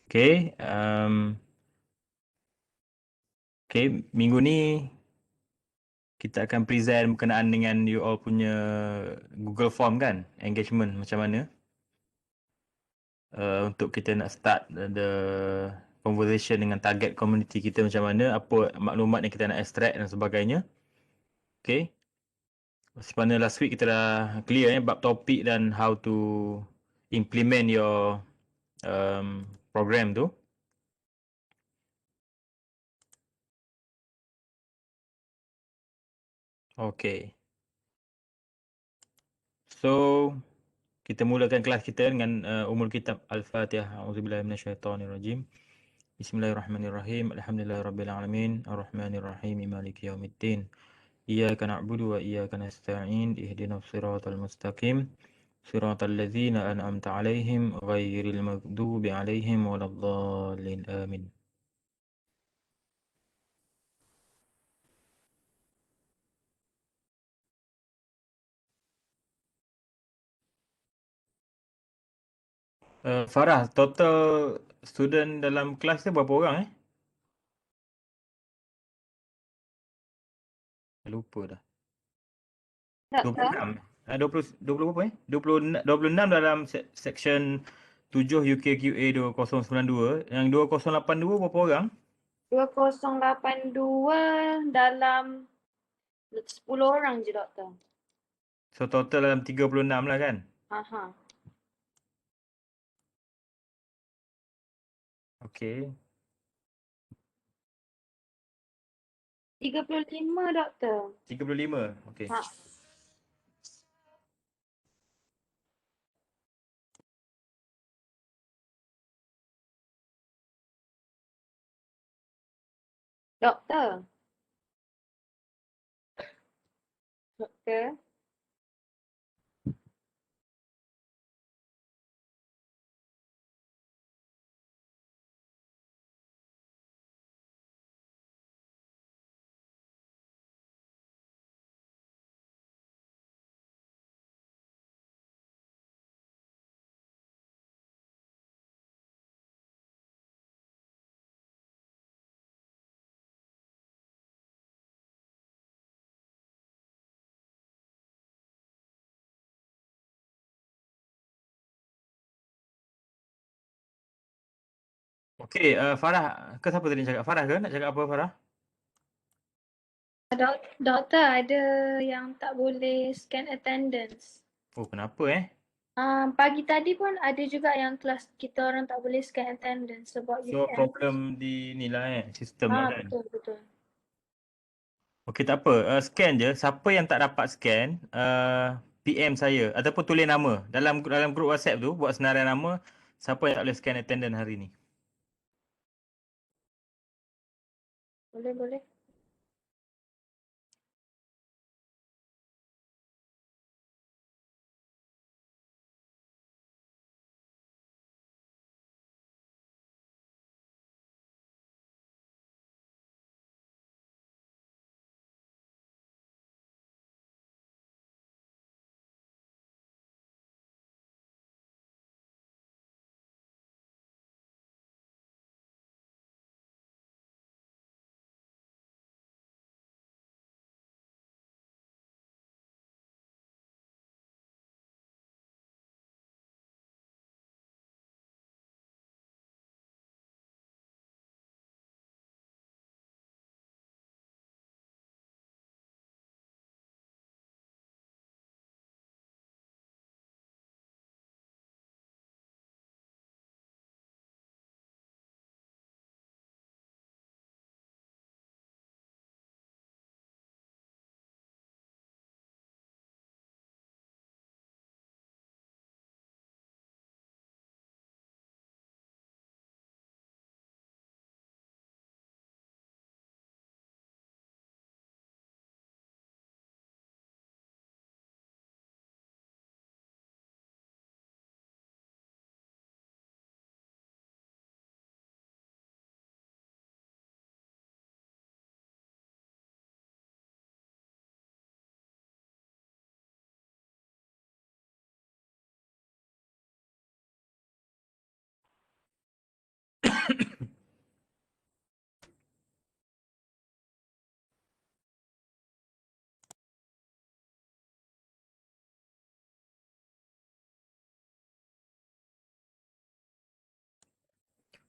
Okay. Okay, minggu ni kita akan present berkenaan dengan you all punya Google Form kan? Engagement macam mana? Untuk kita nak start the conversation dengan target community kita macam mana, apa maklumat yang kita nak extract dan sebagainya. Okay. Sebenarnya last week kita dah clear bab topik dan how to implement your program tu. Okay. So, kita mulakan kelas kita dengan umul kitab Al-Fatihah. A'udzubillahi minasyaitonirrajim. Bismillahirrahmanirrahim. Alhamdulillahirabbil alamin. Arrahmanirrahim. Maliki yaumiddin. Iyyaka na'budu wa iyyaka nasta'in. Ihdinas siratal mustaqim. Siratal ladzina an'amta 'alaihim ghairil maghdubi 'alaihim waladdallin. Amin. Farah, total student dalam kelas tu berapa orang Lupa dah. Doktor? 26. 20 berapa 26 dalam section 7 UKQA 2092. Yang 2082 berapa orang? 2082 dalam 10 orang je, Doktor. So total dalam 36 lah kan? Aha. Okay. 35, Doktor. 35. Okay. Ha. Doktor? Doktor? Okay, Farah, ke siapa tadi cakap? Farah ke? Nak cakap apa Farah? Doktor, ada yang tak boleh scan attendance. Oh, kenapa Pagi tadi pun ada juga yang kelas kita orang tak boleh scan attendance sebab So UTM. problem di ni lah sistem lah kan? Betul. Okay, tak apa. Scan je. Siapa yang tak dapat scan, PM saya ataupun tulis nama. Dalam grup WhatsApp tu, buat senarai nama siapa yang tak boleh scan attendance hari ni. Boleh.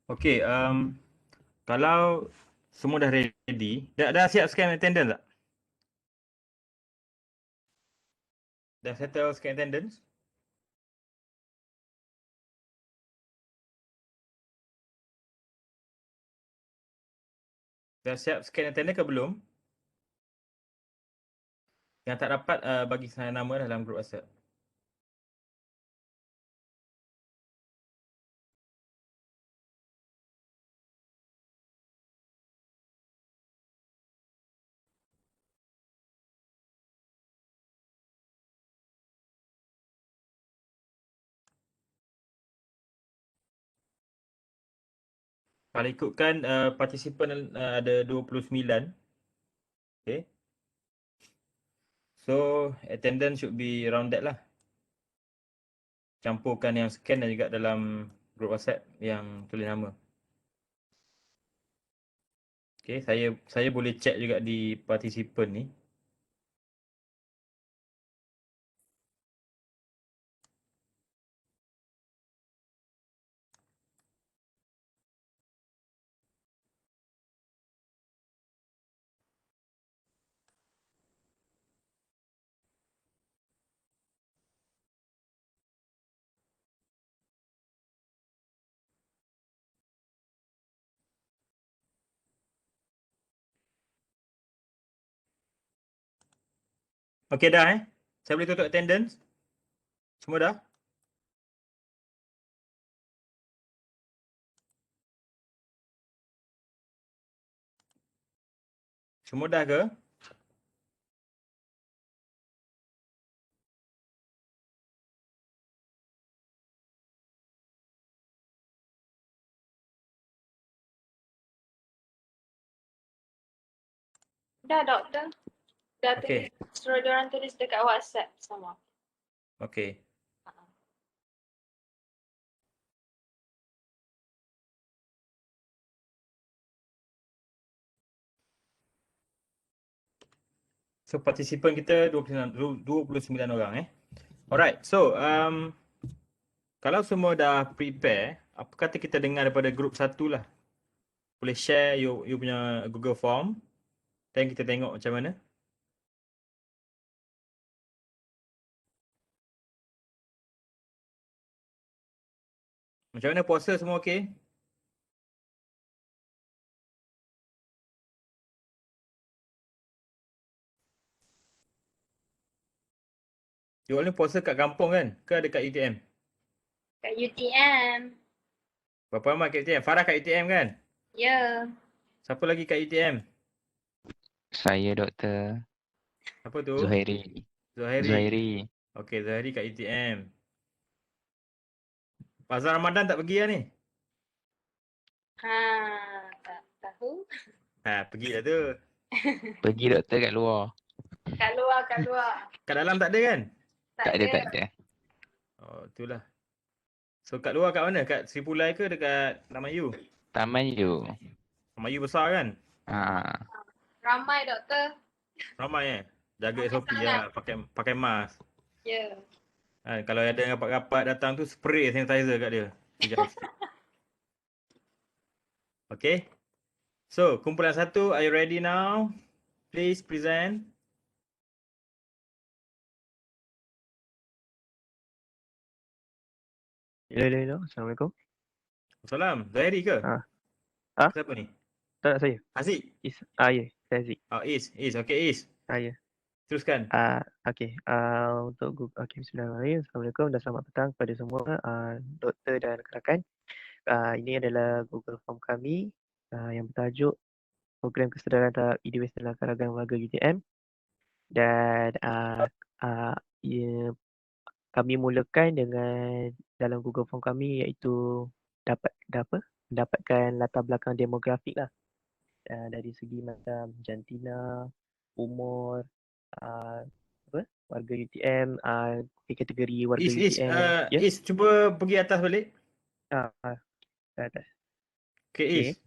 Okey, kalau semua dah ready, dah siap scan attendance tak? Dah settle scan attendance? Dah siap scan attendance ke belum? Yang tak dapat bagi saya nama dalam grup WhatsApp. Kalau ikutkan partisipan ada 29. Okay. So attendance should be around that lah. Campurkan yang scan dan juga dalam grup WhatsApp yang tulis nama. Okay, saya boleh check juga di partisipan ni. Okay dah Saya boleh tutup attendance? Semua dah? Semua dah ke? Dah, doktor. Dah Okey. tulis. Suruh diorang tulis dekat WhatsApp sama. Okey. So partisipan kita 29 orang Alright, so kalau semua dah prepare, apa kata kita dengar daripada grup satu lah. Boleh share you punya Google Form dan kita tengok macam mana. Macam mana puasa semua okey? You all ni puasa kat kampung kan? Ke ada kat UTM? Kat UTM. Berapa ramai kat UTM? Farah kat UTM kan? Ya. Siapa lagi kat UTM? Saya Dr. Apa tu? Zuhairi. Zuhairi. Okey, Zuhairi kat UTM. Bazar Ramadan tak pergi lah ni? Tak tahu. Pergilah tu. Pergi doktor kat luar. Kat luar. Kat dalam tak ada kan? Tak ada. Oh, itulah. So kat luar kat mana? Kat Sri Pulai ke dekat Taman Yu? Taman you. Taman Yu besar kan? Ramai, doktor. Ramai Jaga Ramai SOP sangat. lah. Pakai mask. Ya. Kalau ada yang rapat-rapat datang tu, spray sanitizer kat dia. Okay. So, kumpulan satu, are you ready now? Please present. Hello. Assalamualaikum. Salam. Zahiri ke? Siapa ni? Tak, saya. Haziq? Is. Ya, saya Aziz. Is. Okay, Is. Ya. Teruskan. Okey. Bismillahirrahmanirrahim. Assalamualaikum dan selamat petang kepada semua doktor dan rakan-rakan. Ini adalah Google Form kami yang bertajuk Program Kesedaran Tahap E-Device dalam Karangan Warga UTM. Dan kami mulakan dengan dalam Google Form kami iaitu mendapatkan latar belakang demografik lah. Dari segi macam jantina, umur, warga UTM, kategori warga UTM. Is, cuba pergi atas balik. Atas. Okay, Okey. Is.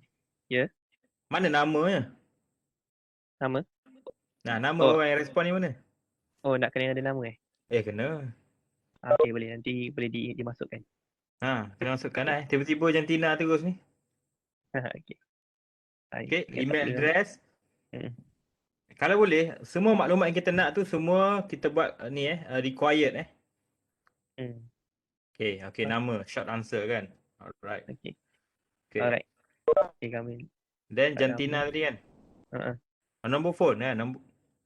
Ya. Mana namanya? Nama? Nah, nama Oh, orang yang respon ni mana? nak kena ada nama Kena. Okey, boleh. Nanti boleh dimasukkan. Kena masukkan lah. Tiba-tiba jantina terus ni. Okey. Baik, Okay, ingat tak email dulu. address. Mm. Kalau boleh, semua maklumat yang kita nak tu semua kita buat required Hmm. Okay, nama, short answer kan. Alright. Okey. Okay. Alright. Okey, kami Then tak jantina nama. tadi kan. Uh-uh. Nombor phone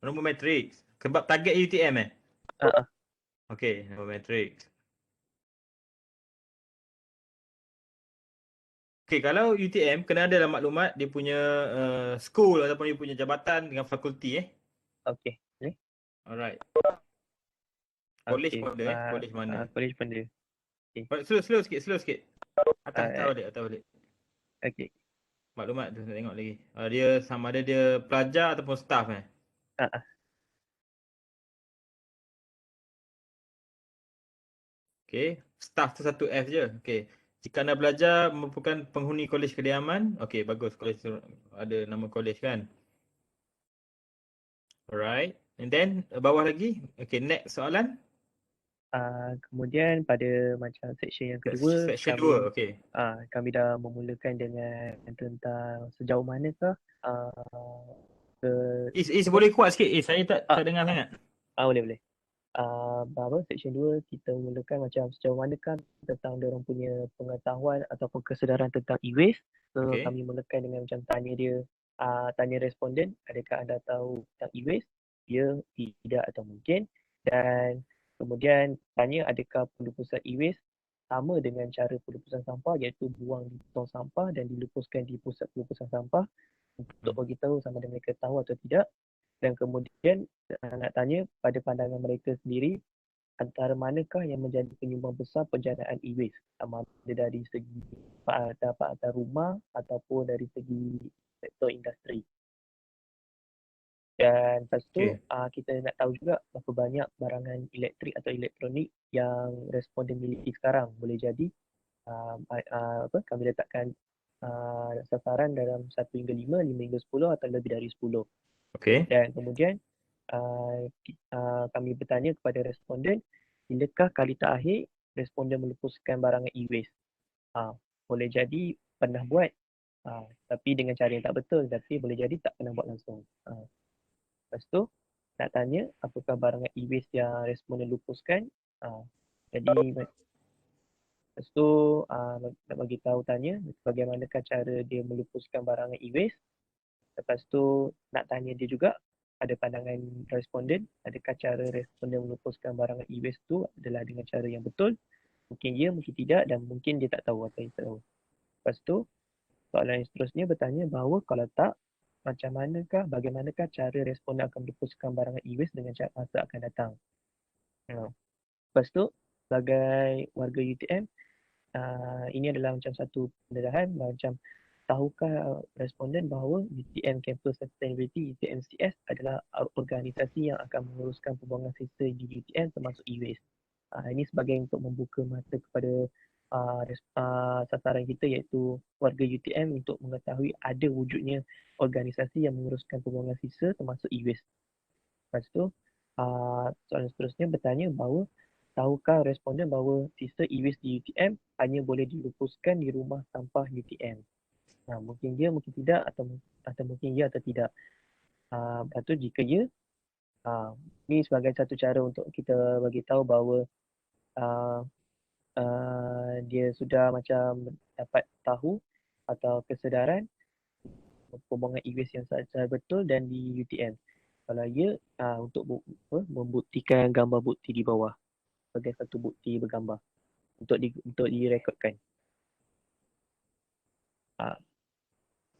nombor matrix. Sebab target UTM Uh-uh. Okay, nombor matrix. Okay, kalau UTM kena ada dalam maklumat dia punya school ataupun dia punya jabatan dengan fakulti Okey. Boleh? Alright. College Okey. pun ada college mana. College pun ada. Slow sikit. Atas Alright. balik. Okey. Maklumat tu nak tengok lagi. Dia sama ada dia pelajar ataupun staff Uh-uh. Okay. Staff tu satu F je. Okay. Jika anda belajar merupakan penghuni kolej kediaman. Okay, bagus. Kolej tu ada nama kolej kan. Alright. And then bawah lagi. Okay, next soalan. Kemudian pada macam section yang kedua, Section kami 2. Okay. kami dah memulakan dengan tentang sejauh manakah Is boleh kuat sikit. Saya tak dengar sangat. boleh. Section 2 kita mulakan macam sejauh manakah tentang diorang punya pengetahuan ataupun kesedaran tentang e-waste. So Okay. kami mulakan dengan macam tanya responden, adakah anda tahu tentang e-waste? Ya, tidak atau mungkin. Dan kemudian tanya adakah pelupusan e-waste sama dengan cara pelupusan sampah, iaitu buang di tong sampah dan dilupuskan di pusat pelupusan sampah, untuk beritahu sama ada mereka tahu atau tidak. Dan kemudian nak tanya pada pandangan mereka sendiri, antara manakah yang menjadi penyumbang besar penjanaan e-waste, sama ada dari segi pendapatan rumah ataupun dari segi sektor industri. Dan lepas tu kita nak tahu juga berapa banyak barangan elektrik atau elektronik yang responden miliki sekarang. Boleh jadi kami letakkan sasaran dalam 1 hingga 5, 5 hingga 10 atau lebih dari 10. Okay. Dan kemudian kami bertanya kepada responden, bilakah kali terakhir responden melupuskan barangan e-waste? Boleh jadi pernah buat, tapi dengan cara yang tak betul, tapi boleh jadi tak pernah buat langsung. Lepas tu nak tanya apakah barangan e-waste yang responden lupuskan. Jadi lepas tu nak bagi tahu tanya bagaimanakah cara dia melupuskan barangan e-waste. Lepas tu nak tanya dia juga ada pandangan responden, adakah cara responden melupuskan barangan e-waste tu adalah dengan cara yang betul. Mungkin ya, mungkin tidak, dan mungkin dia tak tahu atau dia tak tahu. Lepas tu soalan yang seterusnya bertanya bahawa kalau tak, bagaimanakah cara responden akan melupuskan barangan e-waste dengan masa akan datang. Lepas tu sebagai warga UTM, ini adalah macam satu pendedahan, macam tahukah responden bahawa UTM Campus Sustainability UTMCS adalah organisasi yang akan menguruskan pembuangan sisa di UTM termasuk e-waste. Ini sebagai untuk membuka mata kepada sasaran kita, iaitu warga UTM, untuk mengetahui ada wujudnya organisasi yang menguruskan pembuangan sisa termasuk e-waste. Lepas tu soalan seterusnya bertanya bahawa tahukah responden bahawa sisa e-waste di UTM hanya boleh dilupuskan di rumah sampah UTM. Mungkin ya, mungkin tidak, atau mungkin ya atau tidak. Lepas tu jika ya, ini sebagai satu cara untuk kita bagi tahu bahawa dia sudah macam dapat tahu atau kesedaran pembuangan e-waste yang secara betul dan di UTM. Kalau ya, untuk membuktikan gambar bukti di bawah sebagai satu bukti bergambar untuk direkodkan.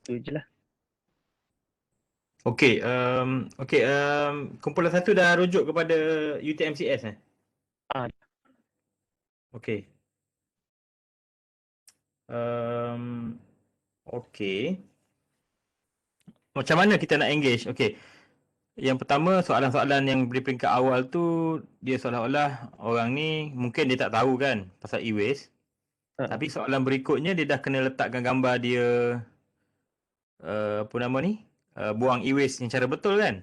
Itu je lah. Okay, kumpulan 1 dah rujuk kepada UTMCS Okay. Okay. Macam mana kita nak engage? Okay. Yang pertama, soalan-soalan yang beri peringkat awal tu, dia seolah-olah orang ni mungkin dia tak tahu kan pasal e-waste. Tapi soalan berikutnya dia dah kena letakkan gambar dia apa nama ni? Buang e-waste yang cara betul kan?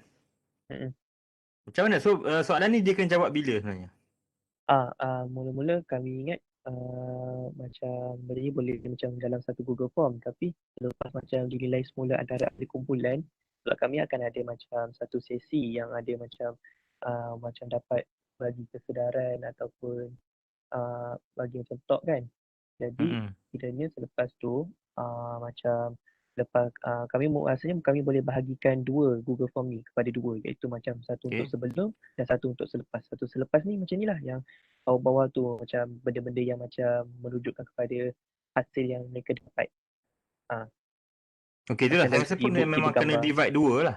Mm-mm. Macam mana? So soalan ni dia kena jawab bila sebenarnya? Mula-mula kami ingat macam benda ni boleh macam dalam satu Google Form, tapi lepas macam dinilai semula antara ahli kumpulan, pula kami akan ada macam satu sesi yang ada macam dapat bagi kesedaran ataupun bagi macam talk kan. Jadi kiranya selepas tu macam lepas rasanya kami boleh bahagikan dua Google Form ni kepada dua, iaitu macam satu untuk sebelum dan satu untuk selepas. Satu selepas ni macam ni lah, yang bawah-bawah tu macam benda-benda yang macam menunjukkan kepada hasil yang mereka dapat. Okey, itulah. Macam Saya dari rasa segi pun bukti memang kena bergambar. divide dua lah.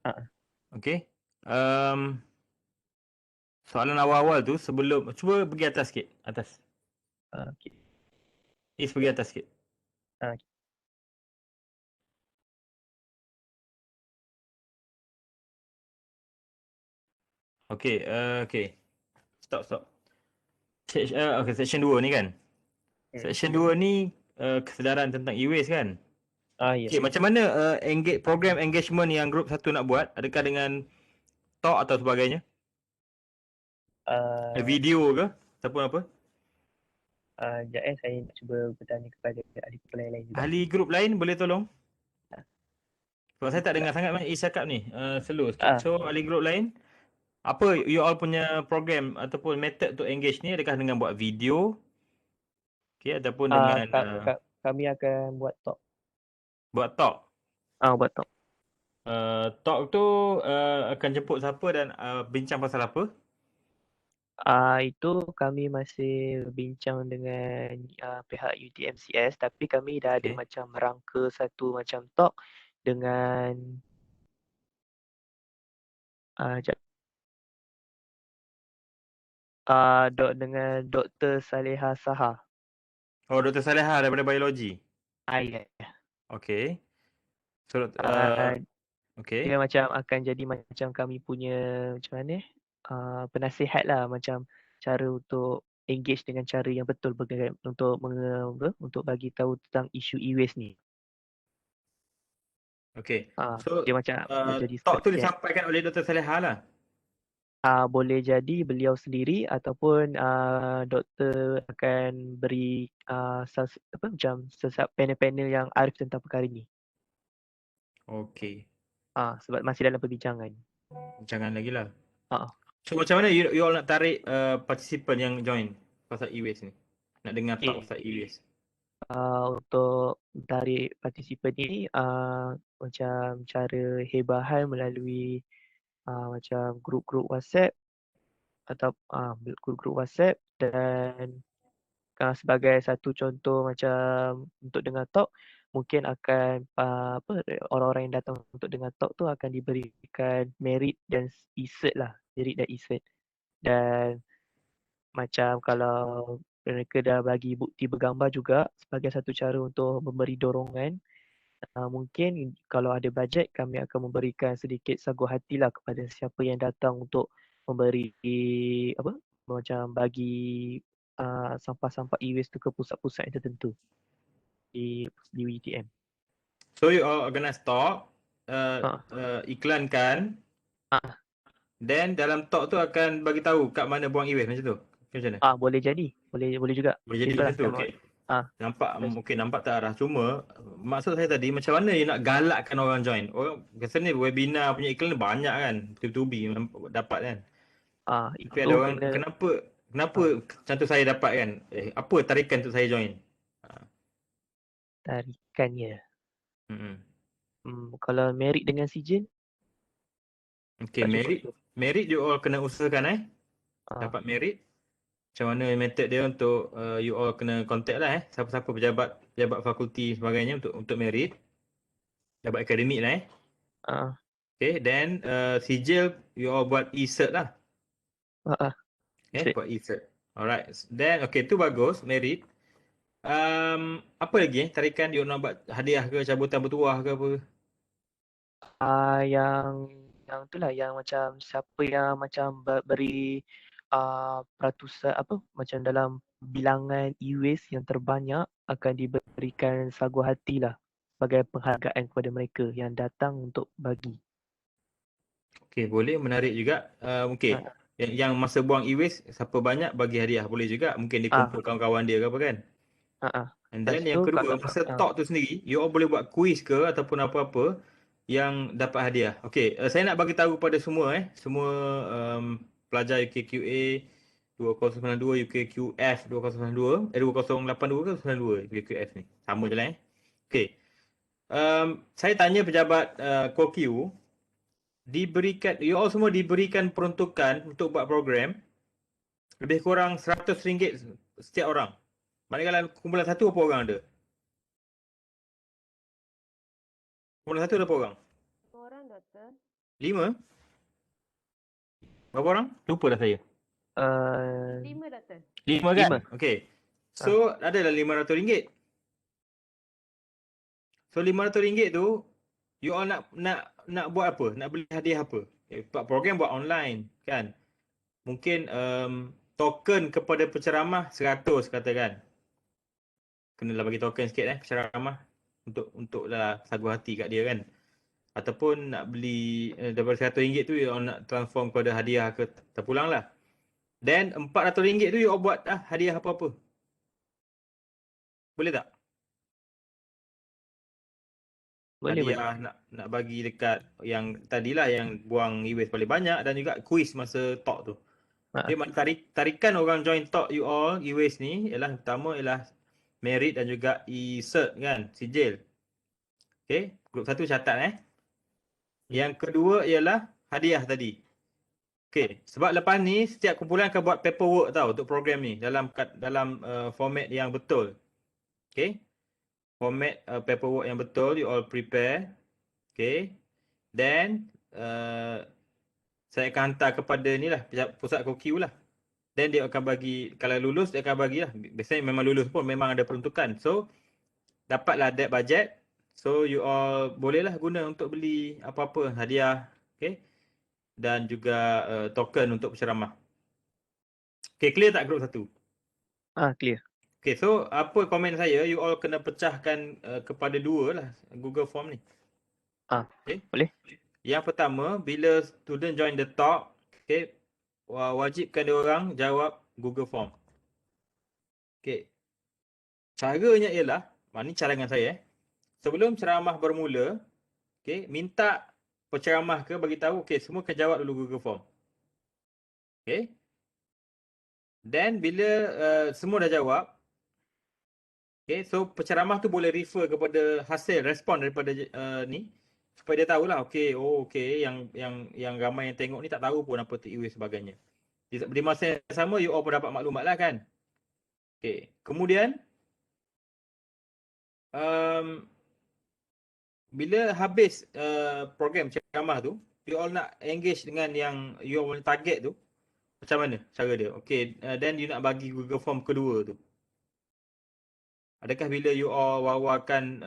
Ah, Okey. Soalan awal-awal tu sebelum, cuba pergi atas sikit. Atas. okey. Is pergi atas sikit. Okey, okey. Stop. Okay, section 2 ni kan? Section 2 ni kesedaran tentang e-waste kan? Ya. Okay, macam mana program engagement yang grup satu nak buat? Adakah dengan talk atau sebagainya? Video ke? Ataupun apa? Sekejap saya nak cuba bertanya kepada ahli kumpulan yang lain juga. Ahli grup lain boleh tolong? Sebab saya tak dengar sangat Is cakap ni. Slow sikit. So, ahli grup lain, apa you all punya program ataupun method untuk engage ni? Adakah dengan buat video? Okay, ataupun dengan kami akan buat talk. Buat talk? Buat talk. Talk tu akan jemput siapa dan bincang pasal apa? Itu kami masih bincang dengan pihak UTMCS, tapi kami dah ada macam merangka satu macam talk dengan dengan Dr. Saleha Saha. Oh, Dr. Saleha daripada biologi? Ya. Okay. So, okay. Dia macam akan jadi macam kami punya macam mana penasihat lah, macam cara untuk engage dengan cara yang betul untuk bagi tahu tentang isu e-waste ni. Okay. So dia macam jadi talk tu disampaikan oleh Dr. Saleha lah? Boleh jadi beliau sendiri ataupun doktor akan beri macam panel-panel yang arif tentang perkara ni. Okay. Sebab masih dalam perbincangan. Jangan lagi lah. So macam mana you all nak tarik participant yang join pasal e-waste ni? Nak dengar talk pasal e-waste? Untuk tarik participant ni macam cara hebahan melalui macam grup-grup WhatsApp atau grup-grup WhatsApp, dan sebagai satu contoh macam untuk dengar talk, mungkin akan orang-orang yang datang untuk dengar talk tu akan diberikan merit dan e-cert lah, merit dan e-cert. Dan macam kalau mereka dah bagi bukti bergambar juga sebagai satu cara untuk memberi dorongan, mungkin kalau ada bajet kami akan memberikan sedikit sagu hati lah kepada siapa yang datang untuk memberi macam bagi sampah-sampah e-waste tu ke pusat-pusat yang tertentu di UiTM. So you all organize talk, iklankan, then dalam talk tu akan bagi tahu kat mana buang e-waste macam tu? Macam mana? Boleh jadi, boleh juga. Boleh jadi macam tu, okey. Nampak tak arah. Cuma maksud saya tadi, macam mana you nak galakkan orang join? Orang biasanya webinar punya iklan banyak kan, tubi dapat kan. Tapi ada orang kenapa macam tu saya dapat kan? Apa tarikan untuk saya join? Tarikannya. Kalau merit dengan sijil? Okey, merit you all kena usahakan dapat merit. Macam mana method dia untuk you all kena contact lah siapa-siapa pejabat fakulti sebagainya untuk merit. Pejabat akademik lah Okay, then sijil you all buat e-cert lah. Buat e-cert. Alright. Then okay, tu bagus, merit. Apa lagi tarikan you nak buat hadiah ke, cabutan bertuah ke apa? Yang itulah yang macam siapa yang macam beri peratusan macam dalam bilangan e-waste yang terbanyak akan diberikan sagu hati lah sebagai penghargaan kepada mereka yang datang untuk bagi. Okey, boleh, menarik juga. Okey. Ha, Yang masa buang e-waste, siapa banyak bagi hadiah boleh juga. Mungkin dia ah, kumpul kawan-kawan dia ke apa kan. And Lepas then tu yang kedua, kalau masa talk tu sendiri, you all boleh buat quiz ke ataupun apa-apa yang dapat hadiah. Okey, saya nak bagi tahu pada semua semua pelajar UKQA 2092, UKQF 2092, 2082 ke 92 UKQF ni. Sama je lah Okey. Saya tanya pejabat CoQ, diberikan, you all semua diberikan peruntukan untuk buat program lebih kurang RM100 setiap orang. Manakala kumpulan satu berapa orang ada? Kumpulan satu ada berapa orang? 5 orang, Doktor. 5? Berapa orang? Lupa dah saya. 5 5, Doktor. 5 kan? 5. Okey. So adalah RM500. So RM500 tu you all nak buat apa? Nak beli hadiah apa? Program buat online kan. Mungkin token kepada penceramah 100 katakan. Kenalah bagi token sikit penceramah untuk lah sagu hati kat dia kan. Ataupun nak beli daripada RM100 tu you all nak transform kepada hadiah ke terpulang lah. Then RM400 tu you all buat hadiah apa-apa. Boleh tak? Boleh, Hadiah nak bagi dekat yang tadilah yang buang e-waste paling banyak dan juga quiz masa talk tu. Okay, tarikan orang join talk you all e-waste ni ialah pertama ialah merit dan juga e-cert kan, sijil. Okay, grup 1 catat Yang kedua ialah hadiah tadi. Okay, sebab lepas ni setiap kumpulan akan buat paperwork tau untuk program ni dalam format yang betul. Okay. Format paperwork yang betul, you all prepare. Okay. Then saya akan hantar kepada ni lah, pusat CoQ lah. Then dia akan bagi, kalau lulus dia akan bagi lah. Biasanya memang lulus pun memang ada peruntukan. So dapatlah that budget. So you all bolehlah guna untuk beli apa-apa hadiah. Okay. Dan juga token untuk penceramah. Okay, clear tak grup 1? Clear. Okay, so apa komen saya, you all kena pecahkan kepada 2 lah Google Form ni. Okay. Boleh. Yang pertama, bila student join the talk, okay, wajibkan dia orang jawab Google Form. Okay. Caranya ialah, ni cadangan saya sebelum ceramah bermula, okay, minta penceramah ke bagi tahu, okay, semua kena jawab dulu Google Form. Okay. Then bila semua dah jawab, okay, so penceramah tu boleh refer kepada hasil respon daripada ni supaya dia tahulah, okay, okay, yang ramai yang tengok ni tak tahu pun apa tu e-waste sebagainya. Di masa yang sama you all pun dapat maklumat lah kan. Okay, kemudian bila habis program ceramah tu, you all nak engage dengan yang you all target tu, macam mana cara dia? Okay, then you nak bagi Google Form kedua tu. Adakah bila you all wawarkan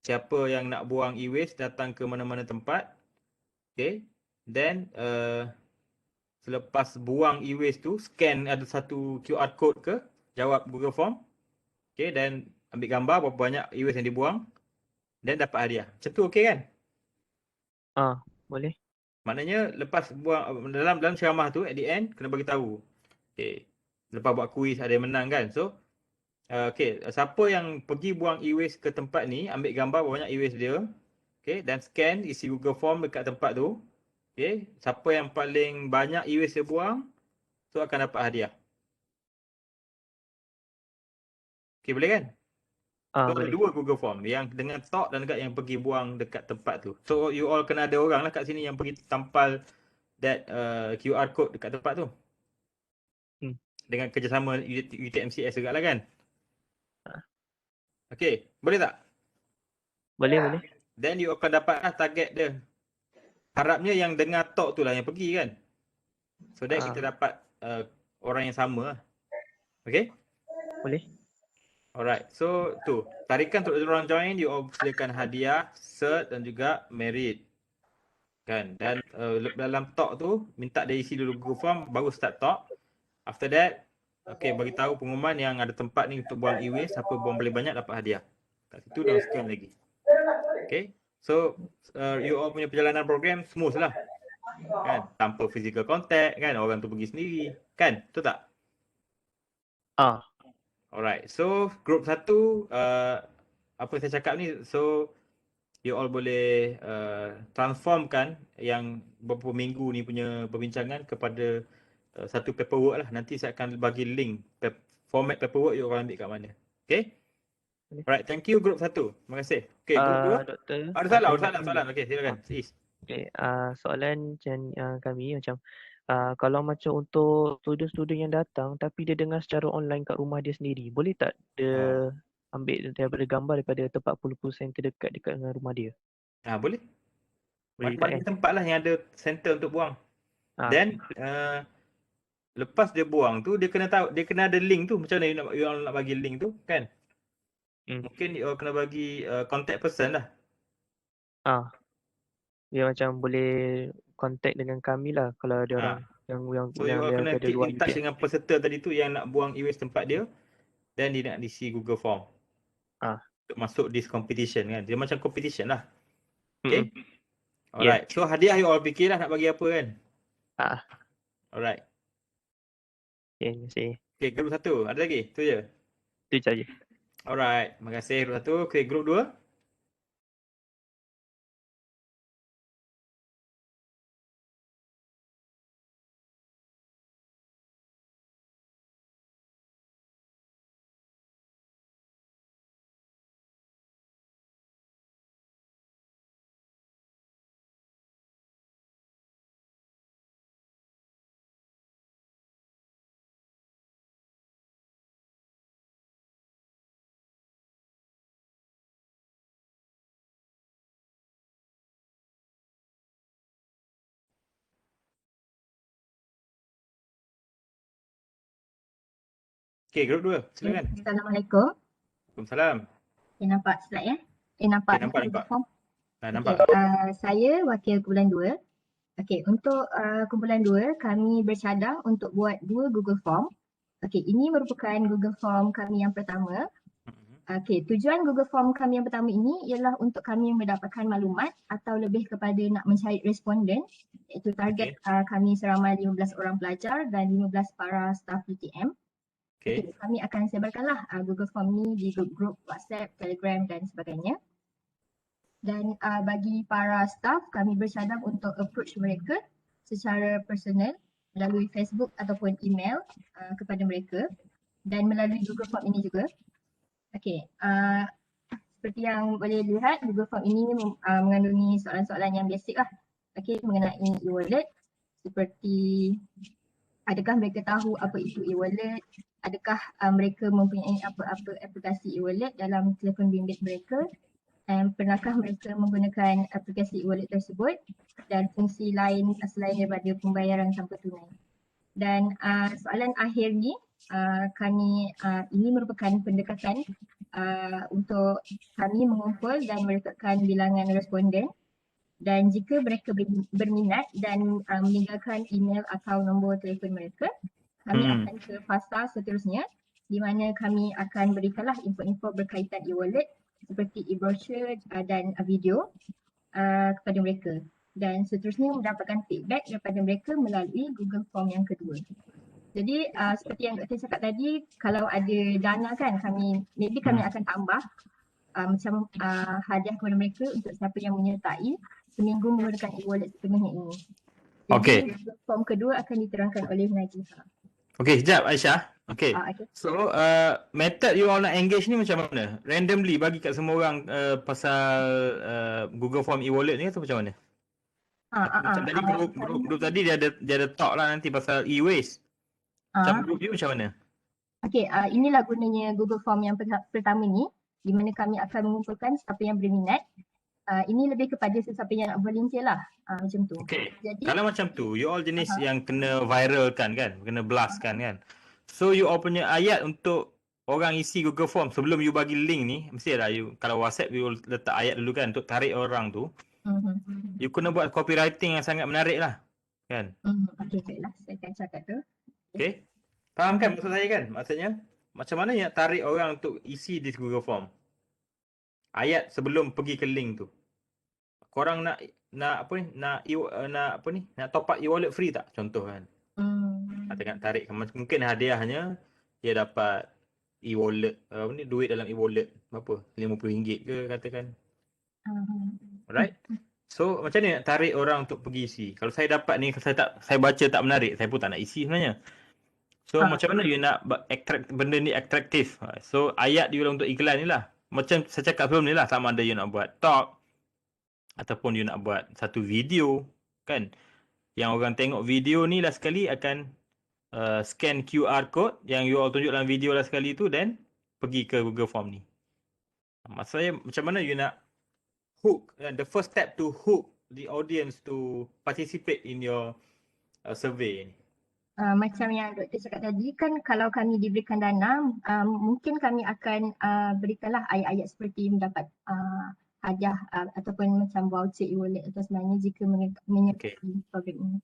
siapa yang nak buang e-waste datang ke mana-mana tempat, okay, then selepas buang e-waste tu, scan ada satu QR code ke, jawab Google Form, okay, dan ambil gambar berapa banyak e-waste yang dibuang, dan dapat hadiah. Macam tu okey kan? Boleh. Maknanya lepas buang dalam ceramah tu at the end kena bagi tahu. Okay. Lepas buat kuis ada yang menang kan. So okay, siapa yang pergi buang e-waste ke tempat ni, ambil gambar berapa banyak e-waste dia. Okay, dan scan isi Google Form dekat tempat tu. Okay, siapa yang paling banyak e-waste dia buang, tu akan dapat hadiah. Okay, boleh kan? So ada Boleh. 2 Google Form, yang dengan talk dan juga yang pergi buang dekat tempat tu. So you all kena ada orang lah kat sini yang pergi tampal that QR code dekat tempat tu. Dengan kerjasama UTMCS juga lah kan. Okay, boleh tak? Boleh. Then you akan dapat target dia. Harapnya yang dengar talk tu lah yang pergi kan. So that kita dapat orang yang sama lah. Okay? Boleh. Alright, so tu. Tarikan untuk orang join, you all sediakan hadiah, cert dan juga merit. Kan? Dan dalam talk tu, minta dia isi dulu Google Form, baru start talk. After that, Okey, bagi tahu pengumuman yang ada tempat ni untuk buang e-waste, siapa buang paling banyak dapat hadiah. Kat situ dah scan lagi. Okay. So, you all punya perjalanan program smooth lah. Kan? Tanpa physical contact kan. Orang tu pergi sendiri. Kan? Betul tak? Alright. So, group 1, apa saya cakap ni, so you all boleh transformkan yang beberapa minggu ni punya perbincangan kepada satu paperwork lah. Nanti saya akan bagi link format paperwork you all ambil kat mana. Okay? Alright, thank you group 1. Terima kasih. Okay, group 2. Doktor. Ada soalan. Okay, silakan. Sis. Okay, soalan kami macam kalau macam untuk student-student yang datang tapi dia dengar secara online kat rumah dia sendiri, boleh tak dia ambil daripada gambar daripada tempat pulpul center dekat dengan rumah dia? Boleh. Boleh Macam-macam tempat lah yang ada center untuk buang. Ah. Then lepas dia buang tu dia kena tahu, dia kena ada link tu. Macam mana you all nak bagi link tu kan? Mungkin you all kena bagi contact person lah. Dia macam boleh contact dengan kami lah kalau ada orang yang So you all kena daripada keep luar in touch UTM. dengan peserta tadi tu yang nak buang e-waste tempat dia. Dan dia nak isi Google Form. Untuk masuk this competition kan. Dia macam competition lah. Okay? Alright. So hadiah you all fikir lah nak bagi apa kan? Alright. Okay, terima kasih. Okay, group 1. Ada lagi? Tu je? Itu saja. Alright. Terima kasih group 1. Okay, group 2. Okay, group 2. Silakan. Assalamualaikum. Waalaikumsalam. Nampak slide ya? Nampak. Nampak. Form? Nampak. Saya wakil kumpulan 2. Okey, untuk kumpulan 2 kami bercadang untuk buat 2 Google Form. Okey, ini merupakan Google Form kami yang pertama. Okey, tujuan Google Form kami yang pertama ini ialah untuk kami mendapatkan maklumat atau lebih kepada nak mencari responden, iaitu target kami seramai 15 orang pelajar dan 15 para staf UTM. Okay, kami akan sebarkanlah Google Form ni di grup WhatsApp, Telegram dan sebagainya. Dan bagi para staff, kami bercadang untuk approach mereka secara personal melalui Facebook ataupun email kepada mereka dan melalui Google Form ini juga. Okay, seperti yang boleh lihat, Google Form ini mengandungi soalan-soalan yang basic lah. Okay, mengenai e-wallet seperti adakah mereka tahu apa itu e-wallet, adakah mereka mempunyai apa-apa aplikasi e-wallet dalam telefon bimbit mereka, dan pernahkah mereka menggunakan aplikasi e-wallet tersebut dan fungsi lain selain daripada pembayaran tanpa tunai. Dan soalan akhir ni kami ini merupakan pendekatan untuk kami mengumpul dan merekodkan bilangan responden, dan jika mereka berminat dan meninggalkan email atau nombor telefon mereka, kami akan ke fasa seterusnya di mana kami akan berikanlah info-info berkaitan e-wallet seperti e-brochure dan video kepada mereka, dan seterusnya mendapatkan feedback daripada mereka melalui Google Form yang kedua. Jadi seperti yang Dr. cakap tadi, kalau ada dana kan kami akan tambah macam hadiah kepada mereka untuk siapa yang menyertai seminggu menggunakan e-wallet sepenuhnya ini. Jadi form kedua akan diterangkan oleh Najiha. Okay, sekejap Aisyah. Okay. So, method you all nak engage ni macam mana? Randomly bagi kat semua orang pasal Google Form e-wallet ni atau macam mana? Macam tadi group tadi dia ada talk lah nanti pasal e-waste. Macam group you macam mana? Okay, inilah gunanya Google Form yang pertama ni, di mana kami akan mengumpulkan siapa yang berminat. Ini lebih kepada sesiapa yang nak volunteer lah, macam tu. Okay, jadi, kalau macam tu, you all jenis yang kena viralkan kan, kena blastkan kan. So you all punya ayat untuk orang isi Google Form sebelum you bagi link ni, mesti ada you, kalau WhatsApp you letak ayat dulu kan untuk tarik orang tu. You kena buat copywriting yang sangat menarik lah kan. Okay, baiklah, saya akan cakap tu. Okay. Faham kan maksud saya kan? Maksudnya macam mana nak tarik orang untuk isi di Google Form? Ayat sebelum pergi ke link tu. Korang nak apa ni? Nak apa ni? Nak top up e-wallet free tak? Contoh kan. Tengok tarik mungkin hadiahnya dia dapat e-wallet apa ni, duit dalam e-wallet berapa? RM50 ke katakan. Alright. So macam ni nak tarik orang untuk pergi isi? Kalau saya dapat ni, saya baca tak menarik, saya pun tak nak isi sebenarnya. So macam mana you nak benda ni atraktif? So ayat you untuk iklan ni lah. Macam saya cakap sebelum ni lah, sama ada you nak buat talk ataupun you nak buat satu video kan. Yang orang tengok video ni lah sekali akan scan QR code yang you all tunjuk dalam video lah sekali tu, then pergi ke Google Form ni. Maksud saya macam mana you nak hook, the first step to hook the audience to participate in your survey ni. Macam yang doktor cakap tadi kan, kalau kami diberikan dana, mungkin kami akan berikanlah ayat-ayat seperti mendapat hadiah ataupun macam voucher e-wallet atau sebagainya jika menyertai program ini.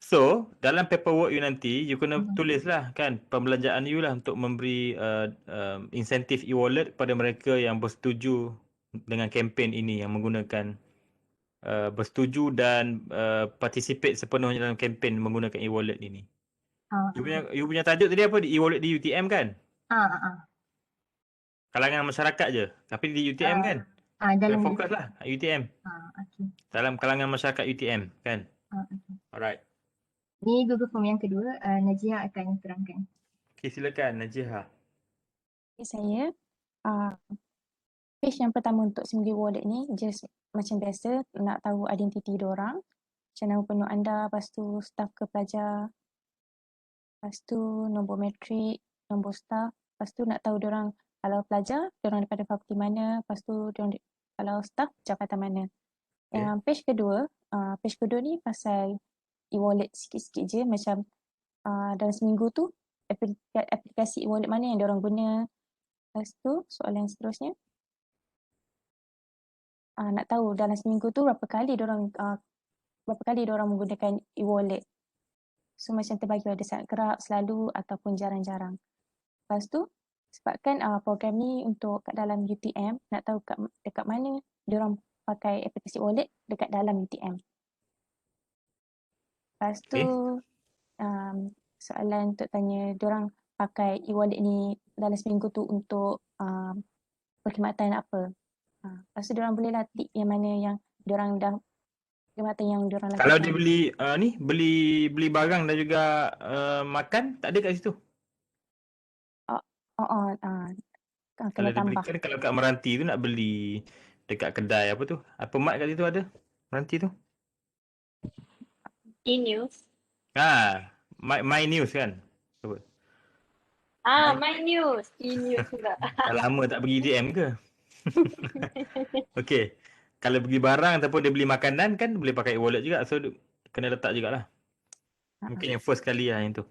So, dalam paperwork you nanti, you kena tulis lah kan pembelanjaan you lah untuk memberi insentif e-wallet kepada mereka yang bersetuju dengan kempen ini, yang menggunakan bersetuju dan participate sepenuhnya dalam kempen menggunakan e-wallet ini. You punya tajuk tadi apa? E-wallet di UTM kan? Kalangan masyarakat je. Tapi di UTM kan? Dalam fokus lah UTM. Okay. Dalam kalangan masyarakat UTM kan? Okay. Alright. Ini Google Form yang kedua, Najiha akan terangkan. Okay, silakan Najiha. Saya, page yang pertama untuk seminggu wallet ni just macam biasa, nak tahu identiti diorang, macam nama penuh anda, lepas tu staff ke pelajar, lepas tu nombor metrik, nombor staff, lepas tu nak tahu diorang kalau pelajar, diorang daripada fakulti mana, lepas tu diorang kalau staff jabatan mana. Yang page kedua ni pasal e-wallet sikit-sikit je, macam dalam seminggu tu aplikasi e-wallet mana yang diorang guna. Lepas tu soalan seterusnya, nak tahu dalam seminggu tu berapa kali diorang menggunakan e-wallet. So macam terbagi ada sangat kerap, selalu ataupun jarang-jarang. Lepas tu sebabkan program ni untuk kat dalam UTM, nak tahu dekat mana diorang pakai aplikasi wallet dekat dalam UTM. Lepas tu soalan untuk tanya diorang pakai e-wallet ni dalam seminggu tu untuk perkhidmatan apa. Lepas tu diorang bolehlah tik yang mana yang diorang dah perkhidmatan yang diorang lakukan. Kalau dia beli barang dan juga makan, tak ada kat situ? Kena tambah. Kalau kat Meranti tu nak beli dekat kedai apa tu? Apa mat kat situ ada? Meranti tu? E-News. My News kan? Apa? My News. E-News juga. Dah lama tak pergi DM ke? Okay. Kalau beli barang ataupun dia beli makanan kan boleh pakai e-wallet juga. So kena letak jugalah. Mungkin yang first kali lah yang tu.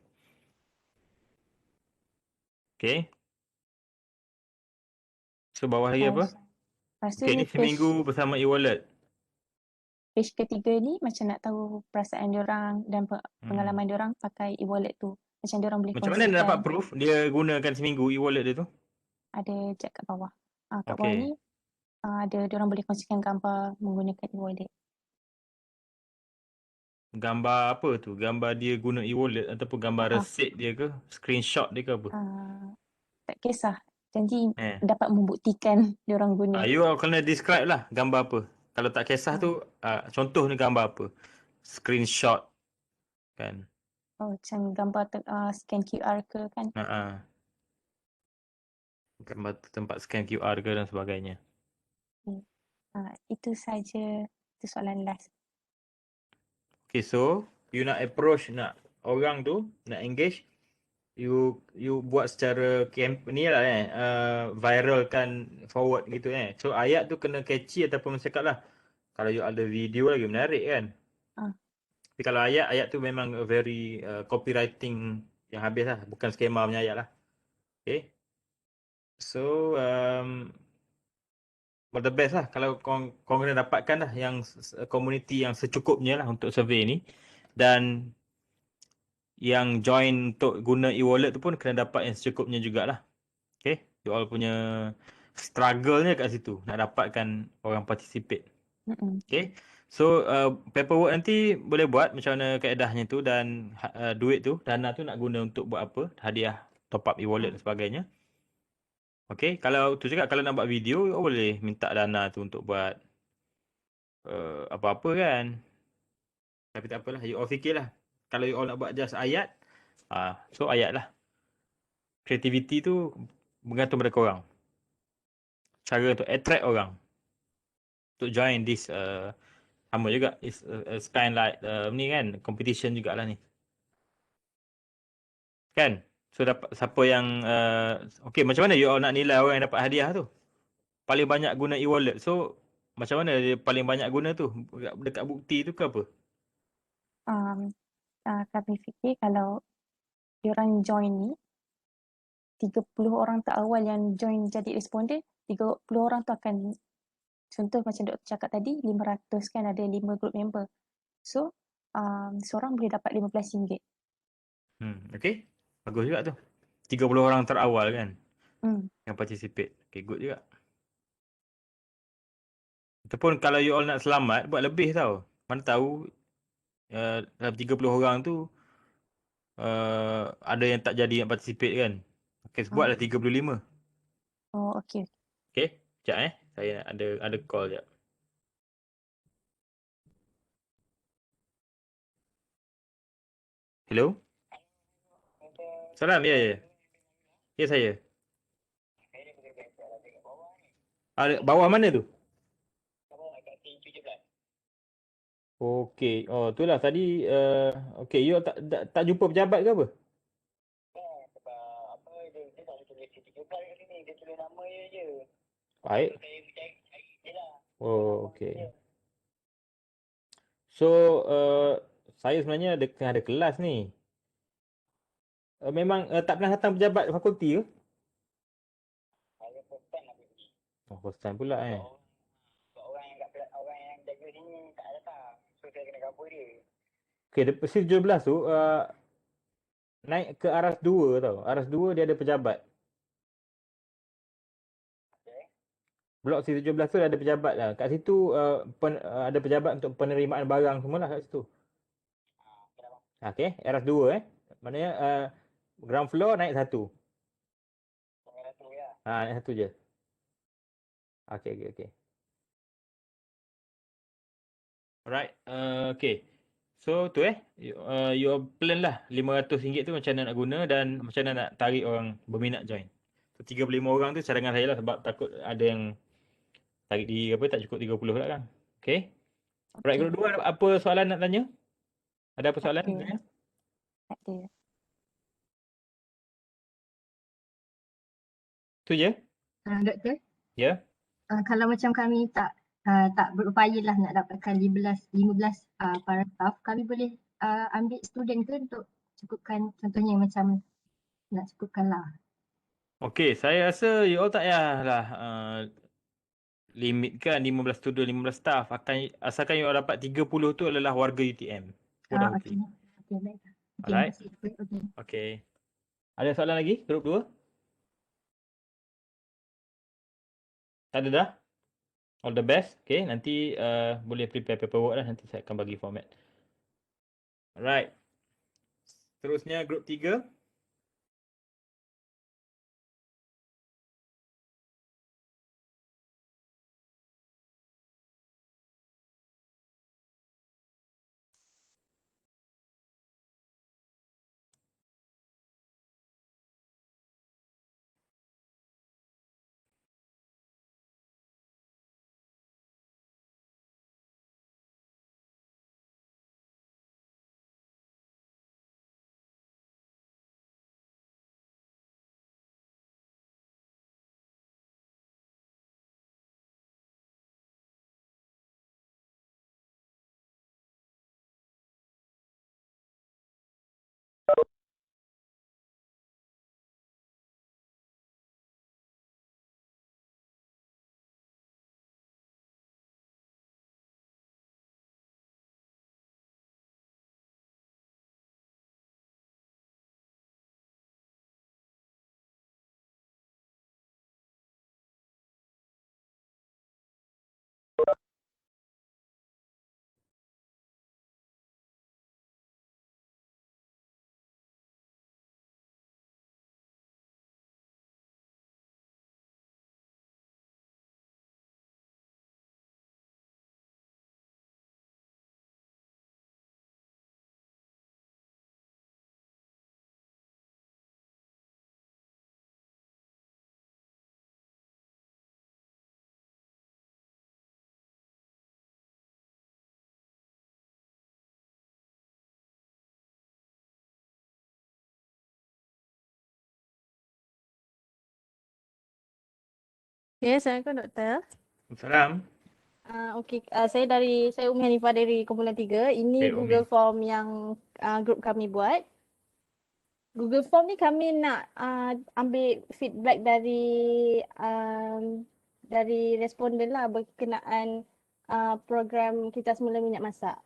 Okay. So bawah lagi apa? Okay, ni seminggu bersama e-wallet. Page ketiga ni macam nak tahu perasaan diorang dan pengalaman diorang pakai e-wallet tu. Macam diorang boleh Macam mana dia dapat proof dia gunakan seminggu e-wallet dia tu? Ada chat kat bawah. Kat bawah ni ada diorang boleh kongsikan gambar menggunakan e-wallet. Gambar apa tu? Gambar dia guna e-wallet ataupun gambar resit dia ke? Screenshot dia ke apa? Tak kisah. Janji dapat membuktikan diorang guna. You kena describe lah gambar apa. Kalau tak kisah tu, contoh ni gambar apa? Screenshot kan? Macam gambar scan QR ke kan? Gambar tempat scan QR ke dan sebagainya. Itu saja. Itu soalan last. Okay, so you nak approach orang tu, nak engage, you buat secara ni lah viralkan forward gitu So ayat tu kena catchy ataupun cakap lah. Kalau you ada video lagi menarik kan. Tapi kalau ayat tu memang very copywriting yang habis lah. Bukan skema punya ayat lah. Okay. So the best lah kalau korang kena dapatkan lah yang community yang secukupnya lah untuk survey ni. Dan yang join untuk guna e-wallet tu pun kena dapat yang secukupnya jugalah. Okay, you all punya struggle-nya kat situ nak dapatkan orang participate. Okay, so paperwork nanti boleh buat macam mana kaedahnya tu, dan duit tu, dana tu nak guna untuk buat apa, hadiah, top up e-wallet dan sebagainya. Okay, kalau tu juga kalau nak buat video, you all boleh minta dana tu untuk buat apa-apa kan. Tapi tak apalah, you all fikirlah. Kalau you all nak buat just ayat, so ayat lah. Creativity tu bergantung pada korang. Cara untuk attract orang untuk join this sama juga, is kind like ni kan, competition jugalah ni kan. So dapat siapa yang okay, macam mana you all nak nilai orang yang dapat hadiah tu? Paling banyak guna e-wallet, so macam mana dia paling banyak guna tu? Dekat bukti tu ke apa? Kami fikir kalau diorang join ni 30 orang terawal yang join jadi responden, 30 orang tu akan, contoh macam Dr. cakap tadi, 500 kan, ada 5 group member. So, seorang boleh dapat RM15. Okay, bagus juga tu. 30 orang terawal kan yang participate. Okay, good juga. Ataupun kalau you all nak selamat, buat lebih tau. Mana tahu dalam 30 orang tu ada yang tak jadi nak participate kan. Okay, buatlah 35. Oh, okay. Okay, sekejap saya ada call sekejap. Hello? Salam, ya. Ya, saya. Bawah mana tu? Okey. Oh, itulah tadi okey, you tak jumpa pejabat ke apa? Baik. Oh, okey. So, saya sebenarnya ada kelas ni. Memang tak pernah datang pejabat fakulti ke? Oh, first time pula Okey, depan 17 tu naik ke Aras 2 tau. Aras 2 dia ada pejabat. Blok C17 tu ada pejabat lah. Kat situ ada pejabat untuk penerimaan barang semualah kat situ. Okey, Aras 2 Maknanya ground floor naik 1. Naik 1 je. Okey. Alright, okay. So tu your plan lah RM500 tu macam mana nak guna dan macam mana nak tarik orang berminat join. So 35 orang tu cadangan saya lah, sebab takut ada yang tarik diri apa tak cukup 30 pula kan. Okay. Alright, group 2 apa soalan nak tanya? Ada apa soalan? Ada. Tu je? Doktor? Ya. Kalau macam kami tak berupaya lah nak dapatkan 15 para staff, kami boleh ambil student ke untuk cukupkan, contohnya macam nak cukupkan lah. Okay, saya rasa you all tak payahlah limitkan 15 student, 15 staff. Asalkan you all dapat 30 tu adalah warga UTM. Sudah okey. Okay, baik. Alright. Okay. Okay. Ada soalan lagi? Grup 2? Tak ada dah? All the best. Okay, nanti boleh prepare paperwork lah. Nanti saya akan bagi format. Alright. Terusnya grup 3. Ya, Assalamualaikum Doktor. Salam. Saya Umi Hanifah dari kumpulan 3. Ini Umi. Google Form yang grup kami buat. Google Form ni kami nak ambil feedback dari responden lah berkenaan program kita semula minyak masak.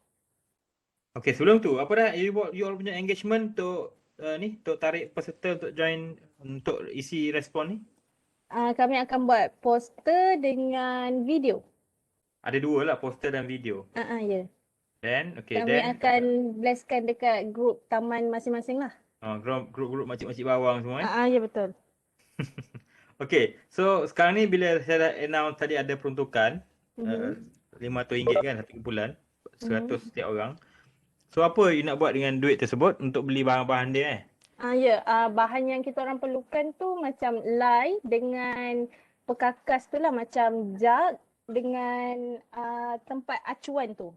Okey, sebelum tu, apa dah you all punya engagement untuk untuk tarik peserta untuk join untuk isi respon ni? Kami akan buat poster dengan video. Ada dua lah, poster dan video. Ya. Then, Kami akan blastkan dekat grup taman masing-masing lah. grup makcik-makcik bawang semua Ya betul. Okey, so sekarang ni bila saya dah announce tadi ada peruntukan RM500 kan satu kumpulan, 100 setiap orang. So apa you nak buat dengan duit tersebut untuk beli bahan-bahan dia Bahan yang kita orang perlukan tu macam lye dengan perkakas tu lah, macam jug dengan tempat acuan tu.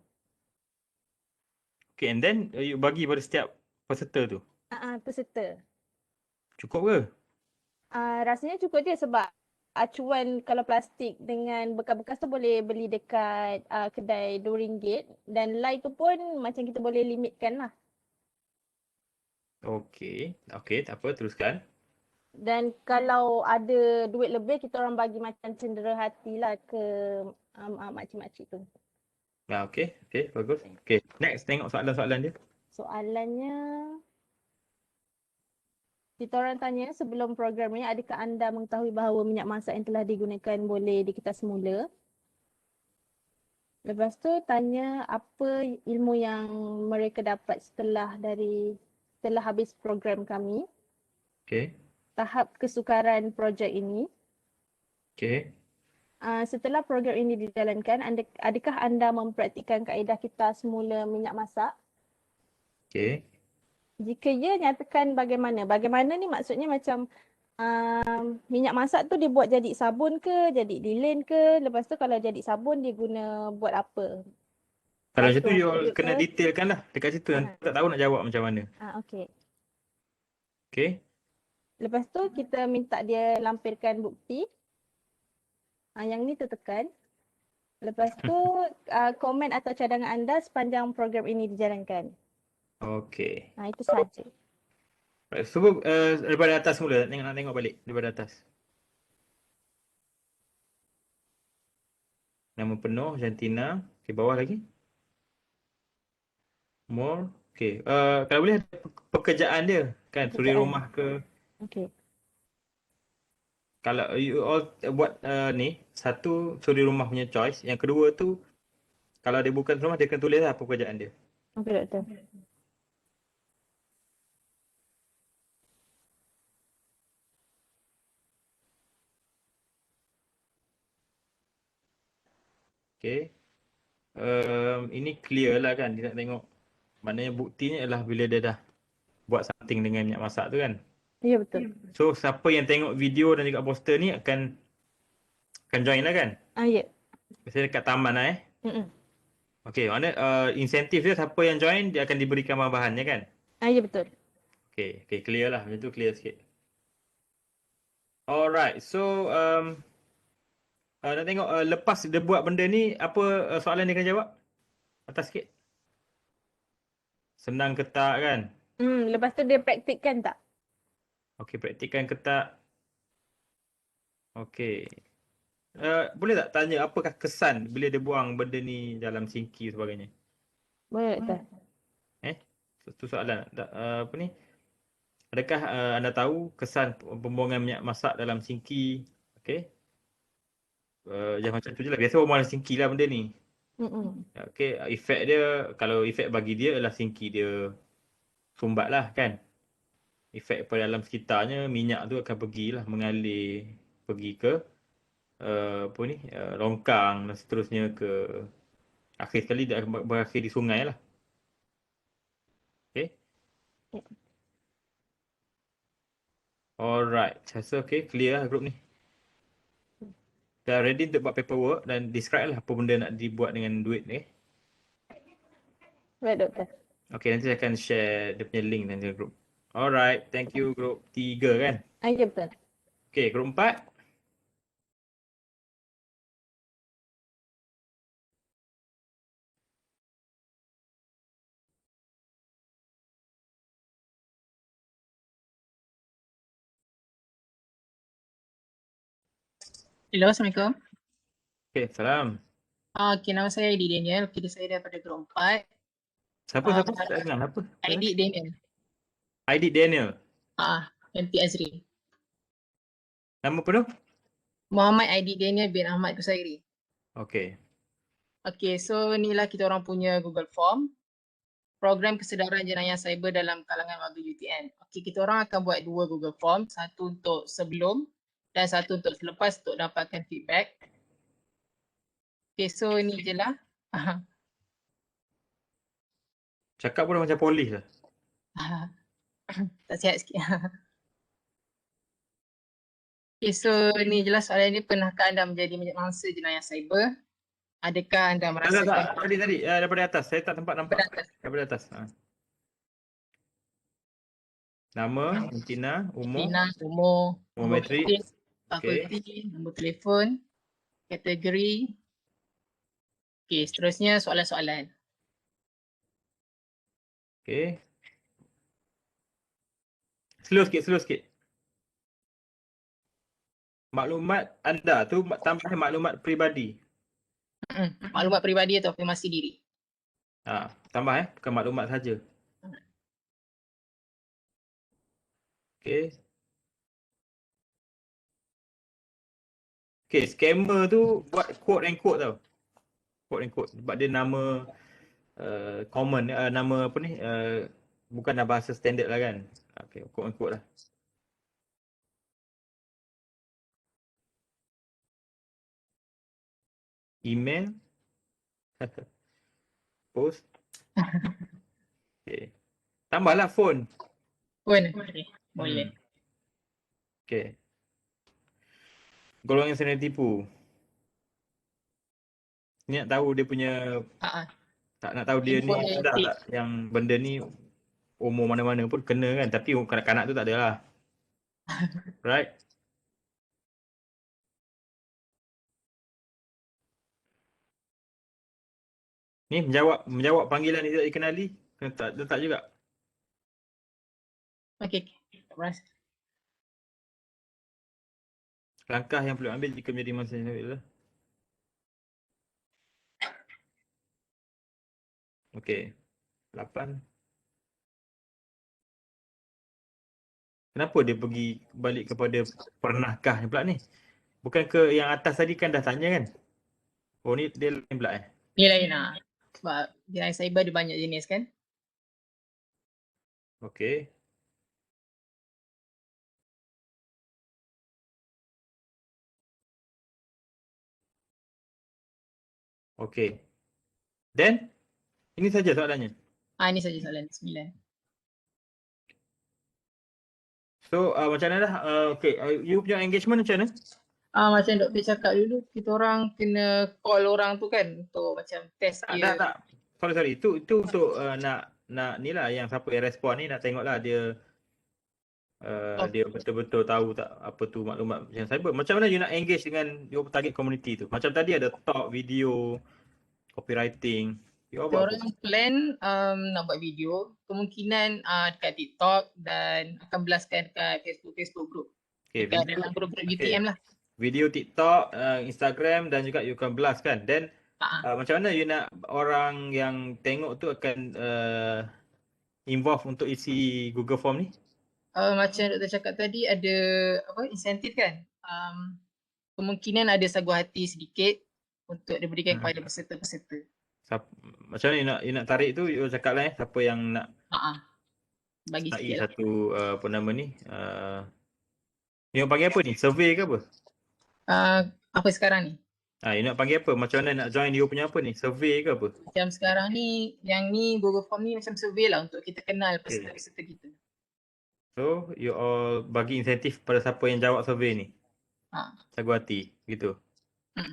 Okay, and then you bagi pada setiap peserta tu. Peserta. Cukup ke? Rasanya cukup je sebab acuan kalau plastik dengan bekas-bekas tu boleh beli dekat kedai RM2 dan lye tu pun macam kita boleh limitkan lah. Okey, tak apa, teruskan. Dan kalau ada duit lebih, kita orang bagi macam cendera hati lah ke makcik-makcik tu. Okey, bagus. Okey, next tengok soalan-soalan dia. Soalannya, kita orang tanya sebelum program ni, adakah anda mengetahui bahawa minyak masak yang telah digunakan boleh dikita semula? Lepas tu tanya apa ilmu yang mereka dapat setelah habis program kami. Okey. Tahap kesukaran projek ini. Okey. Setelah program ini dijalankan, adakah anda mempraktikkan kaedah kita semula minyak masak? Okey. Jika ya, nyatakan bagaimana. Bagaimana ni maksudnya macam minyak masak tu dia buat jadi sabun ke, jadi lilin ke. Lepas tu kalau jadi sabun dia guna buat apa? Kalau macam tu you all kena detailkan lah dekat situ. Nanti tak tahu nak jawab macam mana. Okey. Okey. Lepas tu kita minta dia lampirkan bukti. Yang ni tertekan. Lepas tu komen atau cadangan anda sepanjang program ini dijalankan. Okey. Itu sahaja. Cuba daripada atas mula, nak tengok balik daripada atas. Nama penuh, Jantina. Okey, bawah lagi. More. Okey. Kalau boleh ada pekerjaan dia kan, suri rumah ke. Okey. Kalau you all buat ni, satu suri rumah punya choice, yang kedua tu kalau dia bukan rumah dia kena tulis lah apa pekerjaan dia. Okey doktor. Okey. Ini clear lah kan, dia nak tengok. Maknanya buktinya adalah bila dia dah buat something dengan minyak masak tu kan. Ya betul. So siapa yang tengok video dan juga poster ni akan join lah kan? Ya. Biasanya dekat taman lah Okey, mana insentif dia siapa yang join dia akan diberikan bahan-bahannya kan? Ya betul. Okey, clear lah. Macam tu clear sikit. Alright, so nak tengok lepas dia buat benda ni apa soalan dia akan jawab? Atas sikit. Senang ke tak kan? Lepas tu dia praktikkan tak? Okey, praktikkan ke tak? Okey. Boleh tak tanya apakah kesan bila dia buang benda ni dalam sinki sebagainya? Boleh doktor. Itu soalan. Apa ni? Adakah anda tahu kesan pembuangan minyak masak dalam sinki? Okey. Jangan macam tu je lah. Biasa buang dalam sinki lah benda ni. Okey, efek dia, kalau efek bagi dia adalah sinki dia sumbat lah kan. Efek pada dalam sekitarnya, minyak tu akan pergilah mengalir pergi ke longkang dan seterusnya ke akhir sekali dia akan berakhir di sungai lah. Okay. Alright, saya rasa clear lah grup ni. Dah ready untuk buat paperwork dan describe lah apa benda nak dibuat dengan duit ni. Baik doktor. Okay, nanti saya akan share dia punya link nanti grup. Alright, thank you grup 3 kan? Ya betul. Okay, grup 4. Hello, Assalamualaikum. Okay, salam. Okey, nama saya Aidy Daniel. Okey, saya daripada Grup 4. Siapa? Ah, Tak kenal apa? Aidy Daniel. Aidy Daniel. MT Azri. Nama penuh? Muhammad Aidy Daniel bin Ahmad Kusairi. Okay. Okey, so inilah kita orang punya Google Form. Program kesedaran jenayah cyber dalam kalangan warga UTM. Okey, kita orang akan buat 2 Google Form. Satu untuk sebelum dan satu untuk selepas untuk dapatkan feedback. Okey, so ini je lah. Cakap pun macam polis lah. Tak sihat sikit. Okay, so ni jelas soalan ni, pernahkah anda menjadi mangsa jenayah cyber? Adakah anda merasa Tak. Tadi. Daripada atas. Saya tak nampak. Daripada atas. Nama, Tina, umur, umur, matrik, fakulti, nombor telefon, kategori. Okay, seterusnya soalan-soalan. Okay. Slow sikit. Maklumat anda tu tambah maklumat peribadi. Maklumat peribadi atau afirmasi diri. Tambah bukan maklumat saja. Okay. Okay, scammer tu buat quote and quote tau. Quote and quote sebab dia nama common, nama apa ni, bukanlah bahasa standard lah kan. Okay, quote and quote lah. Email. Post. Okay. Tambahlah phone. Phone, okay. Boleh. Okay. Golongan yang tipu. Ni nak tahu dia punya, tak nak tahu dia ni sudah tak yang benda ni umur mana-mana pun kena kan, tapi kanak-kanak tu tak ada lah. Right? Ni menjawab panggilan ni tidak dikenali, kena letak juga. Okay. Langkah yang perlu ambil jika menjadi mangsa adalah. Okey. 8. Kenapa dia pergi balik kepada pernahkah pula ni? Bukan ke yang atas tadi kan dah tanya kan? Oh ni dia lain pula Dia lain lah. Sebab jenayah cyber ada banyak jenis kan? Okey. Okey. Then ini saja soalannya. Ini saja soalan 9. So macam mana dah? Okay, you punya engagement macam mana? Macam doktor cakap dulu, kita orang kena call orang tu kan untuk macam test dia. Tak. Sorry. Itu untuk nak ni lah yang siapa yang respon ni nak tengok lah dia dia betul-betul tahu tak apa tu maklumat yang cyber. Macam mana you nak engage dengan your target community tu? Macam tadi ada talk, video, copywriting. Orang plan nak buat video, kemungkinan dekat TikTok dan akan belaskan dekat Facebook group. Okay, dekat dalam group UTM lah. Video, TikTok, Instagram dan juga you akan blast kan. Then macam mana you nak orang yang tengok tu akan involve untuk isi Google Form ni? Macam doktor cakap tadi ada insentif kan. Kemungkinan ada sagu hati sedikit untuk diberikan kepada peserta-peserta. Macam mana you nak tarik tu, you cakap lah siapa yang nak bagi sikit satu apa nama ni, you nak panggil apa ni, survey ke apa? Apa sekarang ni? You nak panggil apa, macam mana nak join you punya apa ni, survey ke apa? Macam sekarang ni, yang ni Google Form ni macam survey lah untuk kita kenal peserta-peserta kita. So you all bagi insentif pada siapa yang jawab survey ni? Sagu hati gitu?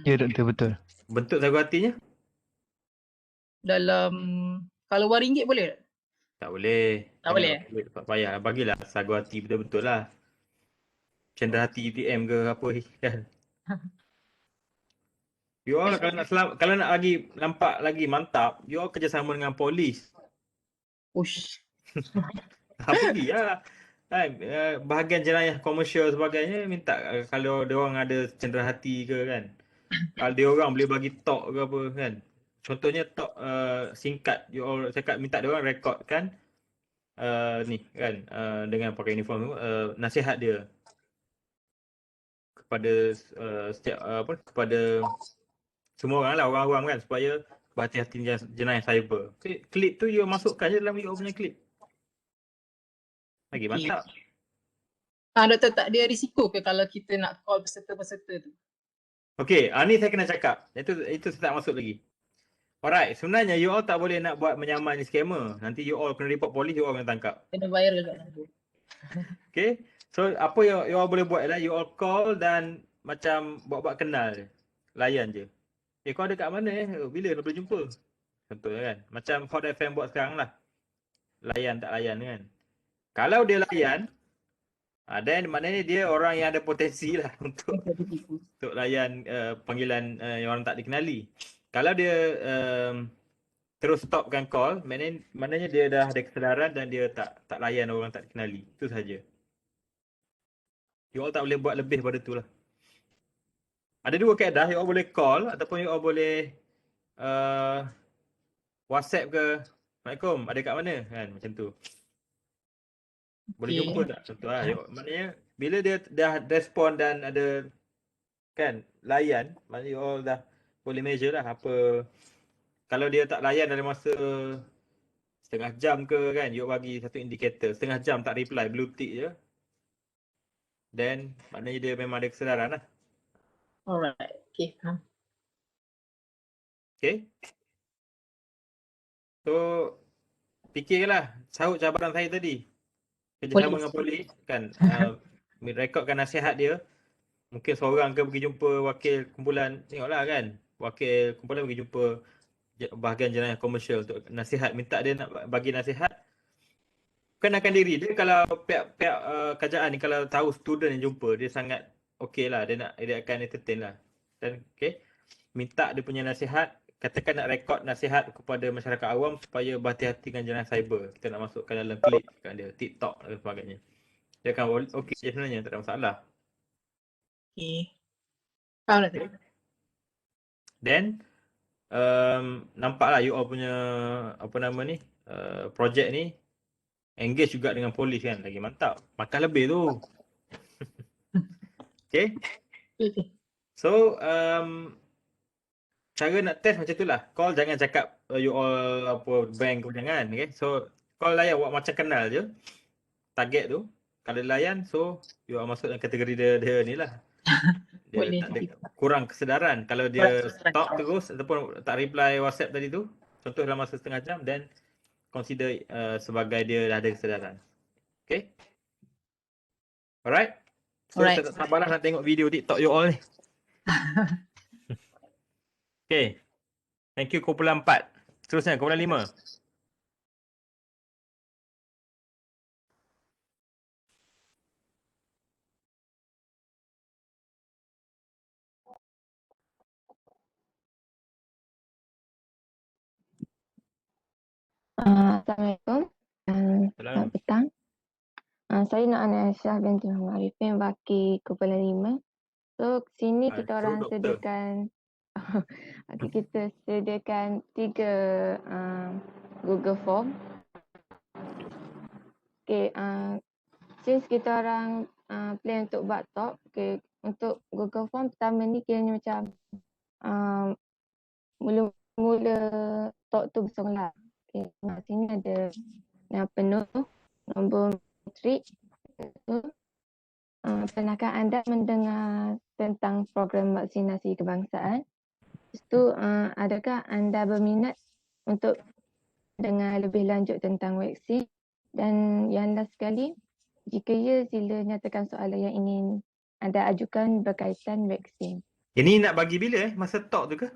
Ya doktor, betul. Bentuk sagu hatinya? Dalam, kalau RM1 boleh tak? Tak boleh. Tak boleh? Tak payah. Bagilah sagu hati betul-betul lah. Cendera hati UTM ke apa kan. You all kalau nak lagi nampak lagi mantap, you all kerjasama dengan polis. Ush. Pergi lah. bahagian jenayah komersial sebagainya minta kalau dia orang ada cenderah hati ke kan. Kalau dia orang boleh bagi talk ke apa kan. Contohnya talk singkat, you all cakap minta dia orang rekodkan ni kan dengan pakai uniform nasihat dia kepada setiap kepada semua orang lah, orang-orang kan, supaya berhati-hati jenayah cyber. Okay, klip tu you masukkan je dalam you all punya klip. Lagi mantap. Doktor, tak ada risiko ke kalau kita nak call peserta-peserta tu? Okey, ni saya kena cakap. Itu saya tak masuk lagi. Alright, sebenarnya you all tak boleh nak buat menyamar ni scammer. Nanti you all kena report polis, you all kena tangkap. Kena viral kat sana. Okay, so apa you all boleh buat adalah you all call dan macam buat-buat kenal je. Layan je. Kau ada kat mana bila nak boleh jumpa? Contohnya kan. Macam Hot FM buat sekarang lah. Layan tak layan kan. Kalau dia layan, then maknanya dia orang yang ada potensi lah untuk layan panggilan yang orang tak dikenali. Kalau dia terus stopkan call, maknanya dia dah ada kesedaran dan dia tak layan orang tak dikenali. Itu saja. You all tak boleh buat lebih pada tu lah. Ada dua kaedah, you all boleh call ataupun you all boleh WhatsApp ke, Assalamualaikum, ada kat mana kan, macam tu. Boleh jumpa tak contoh lah. Maknanya bila dia dah respon dan ada kan layan, maknanya you all dah boleh measure lah apa. Kalau dia tak layan dalam masa setengah jam ke kan, you bagi satu indikator, setengah jam tak reply, blue tick je, then maknanya dia memang ada kesedaran lah. Alright, okay, faham. Okay. So, fikirlah sahut cabaran saya tadi. Kerjasama dengan polis kan, rekodkan nasihat dia. Mungkin seorang ke pergi jumpa wakil kumpulan, tengoklah kan. Wakil kumpulan pergi jumpa bahagian jenayah komersial untuk nasihat, minta dia nak bagi nasihat. Kenakan diri dia, kalau pihak kerajaan ni kalau tahu student yang jumpa, dia sangat okey lah, dia akan entertain lah. Dan minta dia punya nasihat, katakan nak rekod nasihat kepada masyarakat awam supaya berhati-hati dengan jenayah cyber. Kita nak masukkan dalam klip kan dia, TikTok dan sebagainya. Dia akan okey je sebenarnya, tak ada masalah. Okay. Faham tak? Then nampaklah you all punya projek ni engage juga dengan polis kan, lagi mantap. Makan lebih tu. Okay. So cara nak test macam tu lah. Call jangan cakap you all bank ke, jangan. Okay. So call layan, buat macam kenal je. Target tu. Kalau layan, so you all masuk dalam kategori dia ni lah. Dia tak ada, kurang kesedaran. Kalau dia stop terus ataupun tak reply WhatsApp tadi tu, contoh dalam masa setengah jam, then consider sebagai dia dah ada kesedaran. Okay. Alright. So saya tak sabarlah nak tengok video TikTok you all ni. Okay. Thank you kumpulan 4. Seterusnya kumpulan 5. Assalamualaikum. Selamat petang. Saya Nak Aisyah binti Muhammad Arifin, wakil kumpulan 5. So sini kita orang sediakan kita sediakan 3 Google Form. Okay, since kita orang plan untuk buat talk, okay, untuk Google Form pertama ni kiranya macam mula-mula talk tu bersolat. Okay, sini ada nama penuh, nombor matrik. Pernahkah anda mendengar tentang program vaksinasi kebangsaan? Lepas tu, adakah anda berminat untuk dengar lebih lanjut tentang vaksin? Dan yang last sekali, jika ya, sila nyatakan soalan yang ingin anda ajukan berkaitan vaksin. Ini nak bagi bila masa talk tu ke?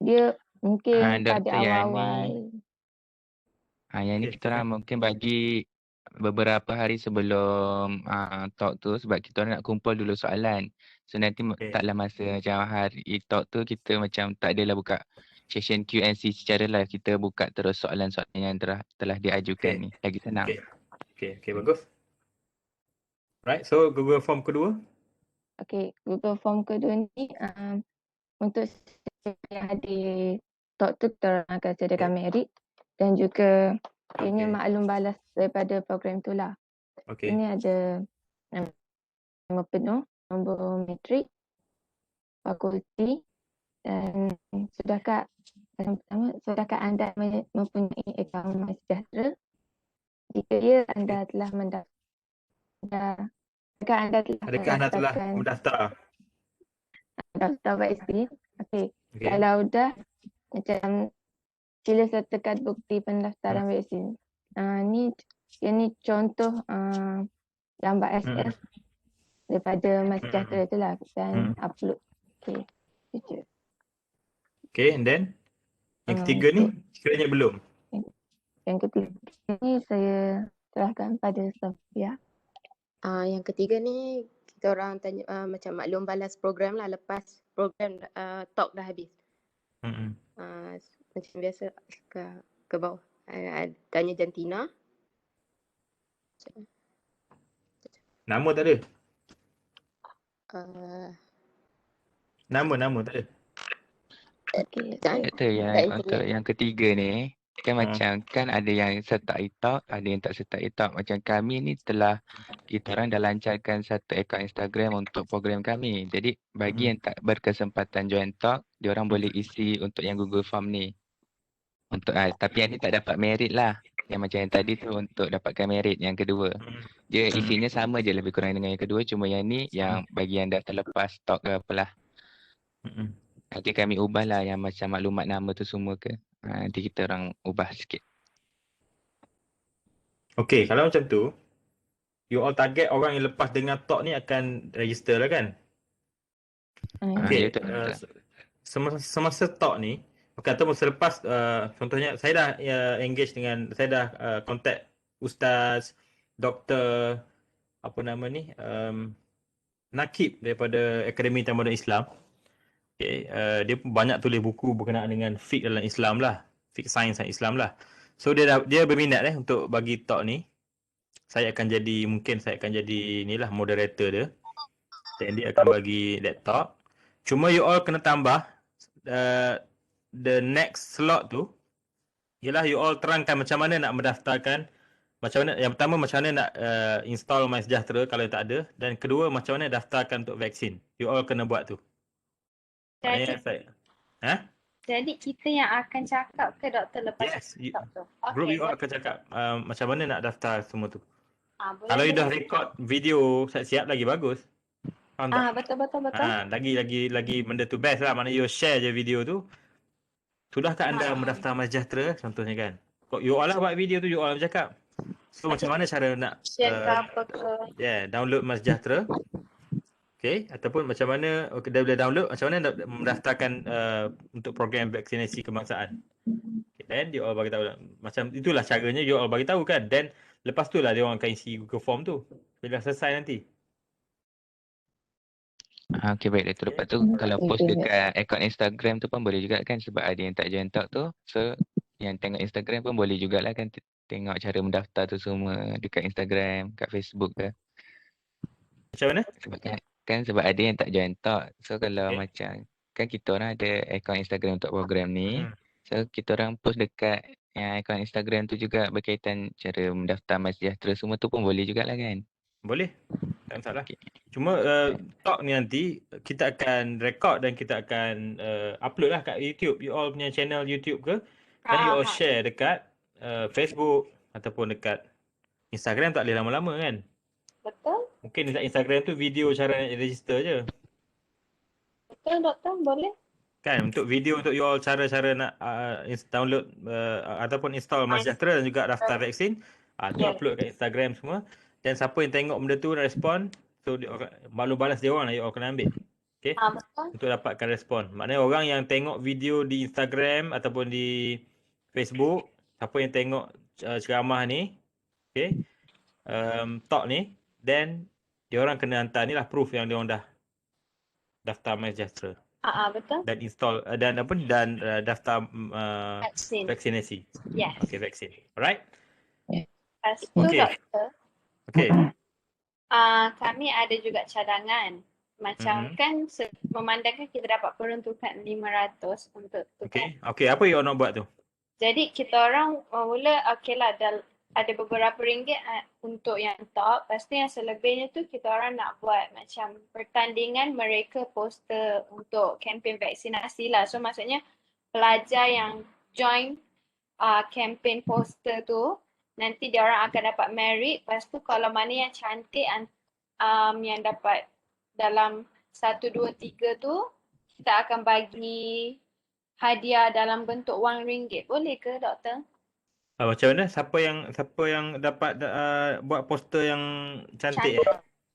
Dia mungkin pada awal-awal. Yang ni kita orang mungkin bagi beberapa hari sebelum talk tu, sebab kita orang nak kumpul dulu soalan. So nanti taklah masa macam hari talk tu kita macam tak adalah buka session Q&C secara live. Kita buka terus soalan-soalan yang telah diajukan ni. Lagi senang. Okay, bagus. Right, so Google Form kedua. Okay, Google Form kedua ni untuk yang hadir talk tu kita orang akan sediakan merit dan juga ianya maklum balas daripada program tu lah. Ini ada nama penuh, nombor matrik, fakulti dan sudahkah yang pertama, sudahkah anda mempunyai akaun MySejahtera? Jika ya, anda telah mendaftar. Adakah anda telah mendaftar? Daftar vaksin. Okey. Kalau dah, macam sila sertakan bukti pendaftaran vaksin. Ini contoh gambar SS daripada MySejahtera tu lah dan upload. Okey. Itu. Okay, and then yang ketiga ni sekiranya belum. Yang ketiga ni saya serahkan pada Sofia. Yang ketiga ni kita orang tanya macam maklum balas program lah lepas program talk dah habis. Macam biasa ke bawah. Tanya Jantina. Nama tak ada? Nama tak ada? Untuk yang ketiga ni kan macam kan ada yang serta e-talk, ada yang tak serta e-talk. Macam kami ni kita orang dah lancarkan satu akaun Instagram untuk program kami. Jadi bagi yang tak berkesempatan join talk, dia orang boleh isi untuk yang Google Form ni. Untuk tapi yang ni tak dapat merit lah. Yang macam yang tadi tu untuk dapatkan merit yang kedua. Dia isinya sama je lebih kurang dengan yang kedua, cuma yang ni yang bagi yang dah terlepas talk ke apalah. Nanti kami ubah lah yang macam maklumat nama tu semua ke. Nanti kita orang ubah sikit. Okay, kalau macam tu, you all target orang yang lepas dengar talk ni akan register lah kan? Okay, semasa talk ni, ataupun selepas, contohnya saya dah engage dengan, saya dah contact ustaz, doktor, apa nama ni, Nakib daripada Akademi Tamadun Islam. Okay, dia banyak tulis buku berkenaan dengan fiqh dalam Islam lah, fiqh sains dan Islam lah. So dia berminat untuk bagi talk ni. Mungkin saya akan jadi inilah moderator dia. Dan dia akan bagi that talk. Cuma you all kena tambah the next slot tu ialah you all terangkan macam mana nak mendaftarkan, macam mana, yang pertama macam mana nak install MySejahtera kalau tak ada, dan kedua macam mana daftarkan untuk vaksin. You all kena buat tu. Jadi kita yang akan cakap ke doktor lepas talk tu? Group you all akan cakap macam mana nak daftar semua tu. Kalau you dah record video siap lagi bagus. Betul. Lagi benda tu best lah. Mana you share je video tu. Sudahkah anda mendaftar MySejahtera contohnya kan? You all lah buat video tu, you all bercakap. So macam mana cara nak download MySejahtera? Okay, ataupun macam mana dah boleh download, macam mana nak mendaftarkan untuk program vaksinasi kebangsaan. Okay, then dia all bagi tahu macam itulah caranya dia all bagi tahu kan. Then lepas tu lah dia orang akan isi Google Form tu bila selesai nanti. Okay, baik. Lepas tu kalau post dekat akaun Instagram tu pun boleh juga kan, sebab ada yang tak join talk tu. So yang tengok Instagram pun boleh jugalah kan tengok cara mendaftar tu semua dekat Instagram, kat Facebook ke. Macam mana? Sebab ada yang tak join talk. So kalau macam kan kita orang ada akaun Instagram untuk program ni. So kita orang post dekat yang akaun Instagram tu juga berkaitan cara mendaftar MySejahtera semua tu pun boleh jugalah kan. Boleh. Tak masalah. Cuma talk ni nanti kita akan record dan kita akan upload lah kat YouTube. You all punya channel YouTube ke. Dan you all share dekat Facebook ataupun dekat Instagram. Tak boleh lama-lama kan. Betul. Mungkin dekat Instagram tu video cara nak register je. Betul doktor, boleh. Kan untuk video untuk you all cara-cara nak download ataupun install MySejahtera dan juga daftar vaksin. Tu upload kat Instagram semua. Dan siapa yang tengok benda tu dan respon, so maklum balas dia orang lah you all kena ambil. Okay? Untuk dapatkan respon. Maknanya orang yang tengok video di Instagram ataupun di Facebook, siapa yang tengok ceramah ni, okay, talk ni, then dia orang kena hantar ni lah proof yang dia orang dah daftar MySejahtera. Betul. Dan install dan daftar vaksinasi. Yes. Okay, vaksin. Alright? Lepas tu Okey. doktor, Okey. kami ada juga cadangan. Macam kan memandangkan kita dapat peruntukan 500 untuk tu kan. Okey. Okey, apa you nak buat tu? Jadi kita orang mula okeylah ada beberapa ringgit untuk yang top. Lepas tu yang selebihnya tu kita orang nak buat macam pertandingan mereka poster untuk kempen vaksinasi lah. So maksudnya pelajar yang join kempen poster tu nanti dia orang akan dapat merit. Lepas tu kalau mana yang cantik yang dapat dalam 1, 2, 3 tu kita akan bagi hadiah dalam bentuk wang ringgit. Boleh ke doktor? Macam mana? Siapa yang dapat buat poster yang cantik?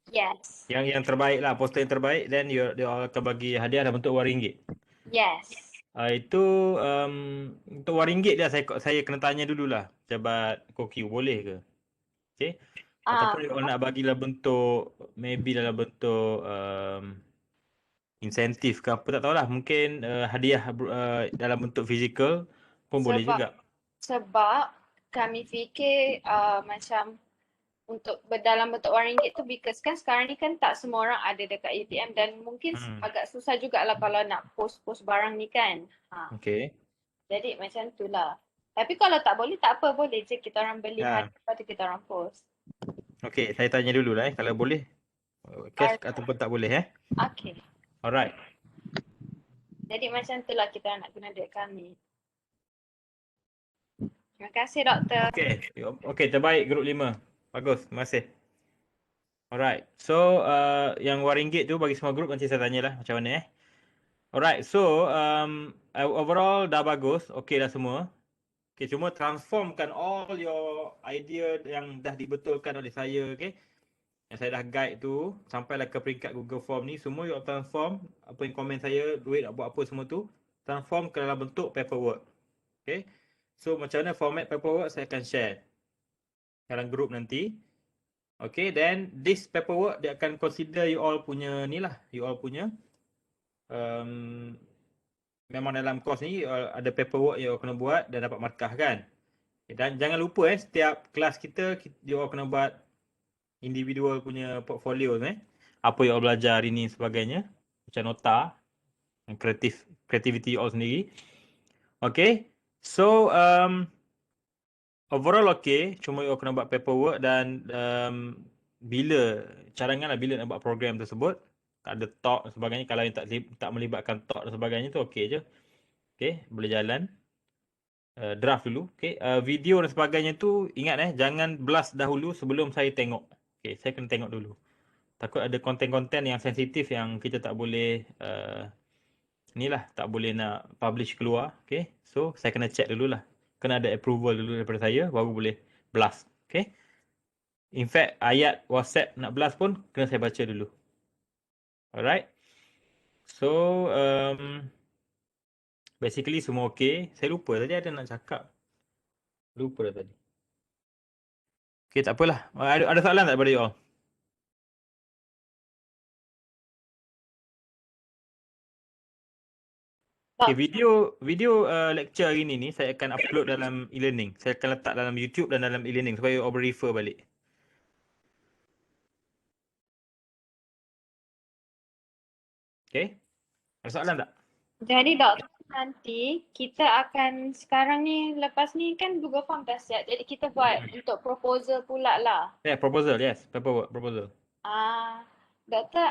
Yes. Yang terbaik lah, poster yang terbaik, then dia akan bagi hadiah dalam bentuk wang ringgit. Yes. Itu untuk wang ringgit dia saya kena tanya dululah pejabat Kokyu boleh ke? Okey. Ataupun kalau nak bagi dalam bentuk maybe dalam bentuk insentif ke apa tak tahulah, mungkin hadiah dalam bentuk fizikal pun boleh juga. Sebab kami fikir macam untuk dalam bentuk wang ringgit tu because kan sekarang ni kan tak semua orang ada dekat UTM dan mungkin agak susah jugalah kalau nak post barang ni kan. Okey. Jadi macam tu lah. Tapi kalau tak boleh tak apa, boleh je kita orang beli hadiah lepas tu kita orang post. Okey, saya tanya dulu lah kalau boleh. Cash ataupun tak boleh Okay. Alright. Jadi macam tu lah kita nak guna duit kami. Terima kasih doktor. Okey, terbaik grup 5. Bagus, terima kasih. Alright. So, yang wang ringgit tu bagi semua grup nanti saya tanyalah macam mana Alright. So, overall dah bagus. Okey dah semua. Okey, cuma transformkan all your idea yang dah dibetulkan oleh saya, okey. Yang saya dah guide tu sampailah ke peringkat Google Form ni, semua you transform apa yang komen saya, duit nak buat apa semua tu, transform ke dalam bentuk paperwork. Okey. So, macam mana format paperwork saya akan share dalam grup nanti. Okay, then this paperwork dia akan consider you all punya ni lah, you all punya memang dalam course ni ada paperwork yang you all kena buat dan dapat markah kan. Dan jangan lupa setiap kelas kita you all kena buat individual punya portfolio apa you all belajar hari ni sebagainya, macam nota, creativity you all sendiri. Okay, so overall okay, cuma you all kena buat paperwork dan cadangan lah bila nak buat program tersebut. Ada talk dan sebagainya, kalau yang tak melibatkan talk dan sebagainya tu okey je. Okey, boleh jalan. Draft dulu. Okey, video dan sebagainya tu ingat jangan blast dahulu sebelum saya tengok. Okey, saya kena tengok dulu. Takut ada konten-konten yang sensitif yang kita tak boleh tak boleh nak publish keluar. Okey, so saya kena check dululah. Kena ada approval dulu daripada saya baru boleh blast. Okey. In fact, ayat WhatsApp nak blast pun kena saya baca dulu. Alright. So, basically semua okey. Saya lupa tadi ada nak cakap. Lupa dah tadi. Okey, tak apalah. Ada soalan tak daripada you all? Okay, video lecture hari ni saya akan upload dalam e-learning. Saya akan letak dalam YouTube dan dalam e-learning supaya you all refer balik. Okay. Ada soalan tak? Jadi doktor, nanti kita akan sekarang ni lepas ni kan Google Form dah siap. Jadi kita buat untuk proposal pula lah. Yeah, proposal, yes. Paperwork, proposal. Doktor,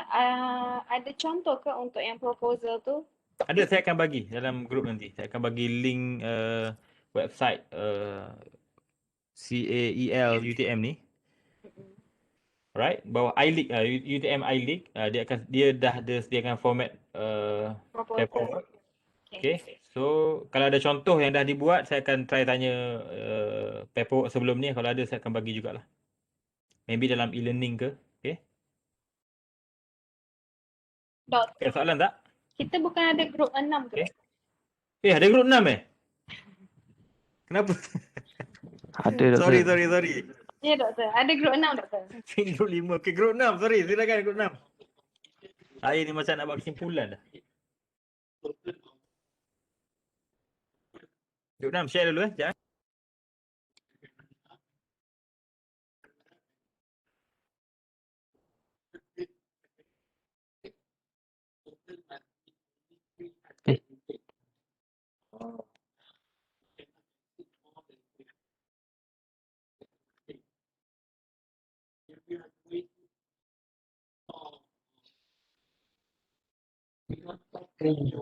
ada contoh ke untuk yang proposal tu? Ada, saya akan bagi dalam grup nanti. Saya akan bagi link website CAEL UTM ni. Alright, bawah iLeak, UTM iLeak, dia dah ada sediakan format paperwork. Okay. So kalau ada contoh yang dah dibuat, saya akan try tanya paperwork sebelum ni. Kalau ada, saya akan bagi jugalah. Maybe dalam e-learning ke. Okay. Doktor, soalan tak? kita bukan ada grup 6 ke? Okay. Ada grup 6 Kenapa? Ada doktor. Sorry. Ya doktor, ada grup 6 doktor. Grup 5. Okay, grup 6. Sorry, silakan grup 6. Saya ni macam nak buat kesimpulan dah. Grup 6, share dulu sekejap. Okay,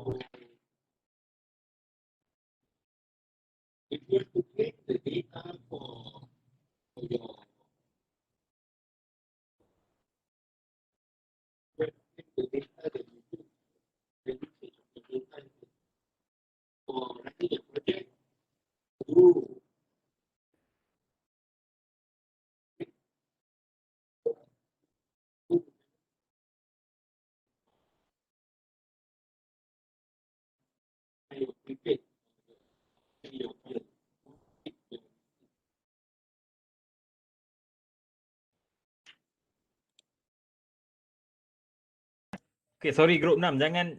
sorry group 6. Jangan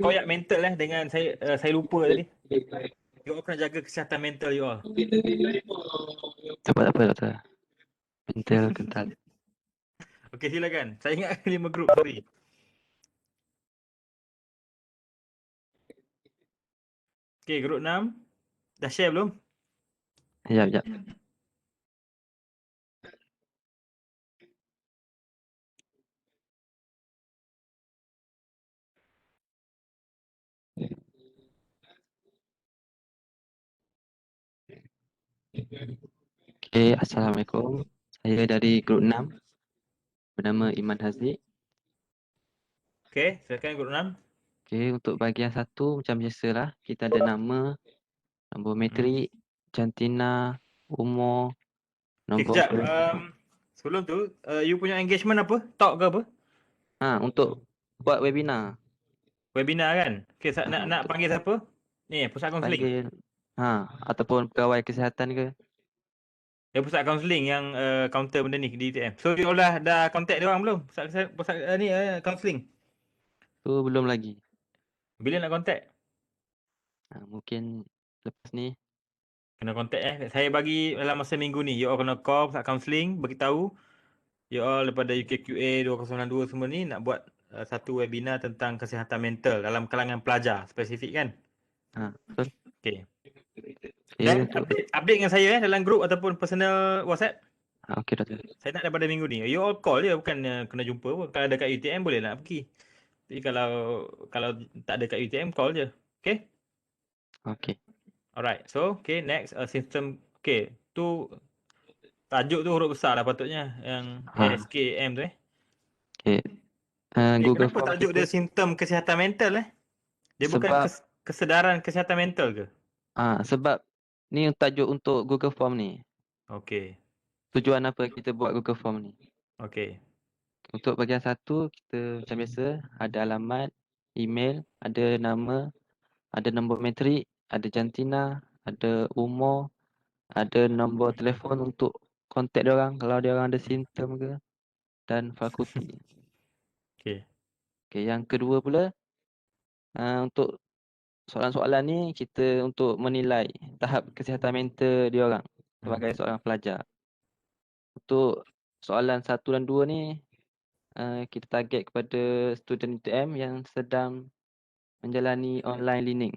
koyak mental dengan saya lupa tadi. You all kena jaga kesihatan mental you all. Tak apa doktor. Mental kental. Okay, silakan. Saya ingat 5 group, sorry. Okay, group 6. Dah share belum? Sekejap. Okay, Assalamualaikum. Saya dari grup 6. Bernama Iman Haziq. Okay, silakan group 6. Okay, untuk bahagian 1 macam biasalah. Kita ada nama, nombor matrik, jantina, umur, Okay, nombor kejap. Sebelum tu, you punya engagement apa? Talk ke apa? untuk buat webinar. Webinar kan? Okay, nak panggil siapa? Ni, pusat kaunseling. Ataupun pegawai kesihatan ke. Dia pusat kaunseling yang counter benda ni di UTM. So, you all dah contact dia orang belum? Pusat ni kaunseling. Tu belum lagi. Bila nak contact? Mungkin lepas ni. Kena contact Saya bagi dalam masa minggu ni. You all kena call pusat kaunseling, beritahu you all daripada UKQA 2092 semua ni nak buat satu webinar tentang kesihatan mental dalam kalangan pelajar spesifik kan? Betul. Okay. Dan update dengan saya dalam grup ataupun personal WhatsApp. Okey doktor. Saya nak daripada minggu ni. You all call je, bukan kena jumpa pun. Kalau ada kat UTM boleh nak pergi. Tapi kalau tak ada kat UTM, call je. Okay? Okey. Alright. So, okay, next system. Okay, tu tajuk tu huruf besar lah patutnya. Yang SKM tu Okay. Google kenapa Form tajuk kita, dia simptom kesihatan mental Dia bukan kesedaran kesihatan mental ke? Sebab ni tajuk untuk Google Form ni. Okey. Tujuan apa kita buat Google Form ni? Okey. Untuk bahagian 1 kita macam biasa ada alamat, email, ada nama, ada nombor matrik, ada jantina, ada umur, ada nombor telefon untuk kontak dia orang kalau dia orang ada simptom ke, dan fakulti. Okey. Okey, yang kedua pula untuk soalan-soalan ni kita untuk menilai tahap kesihatan mental dia orang sebagai seorang pelajar. Untuk soalan 1 dan 2 ni kita target kepada student UTM yang sedang menjalani online learning.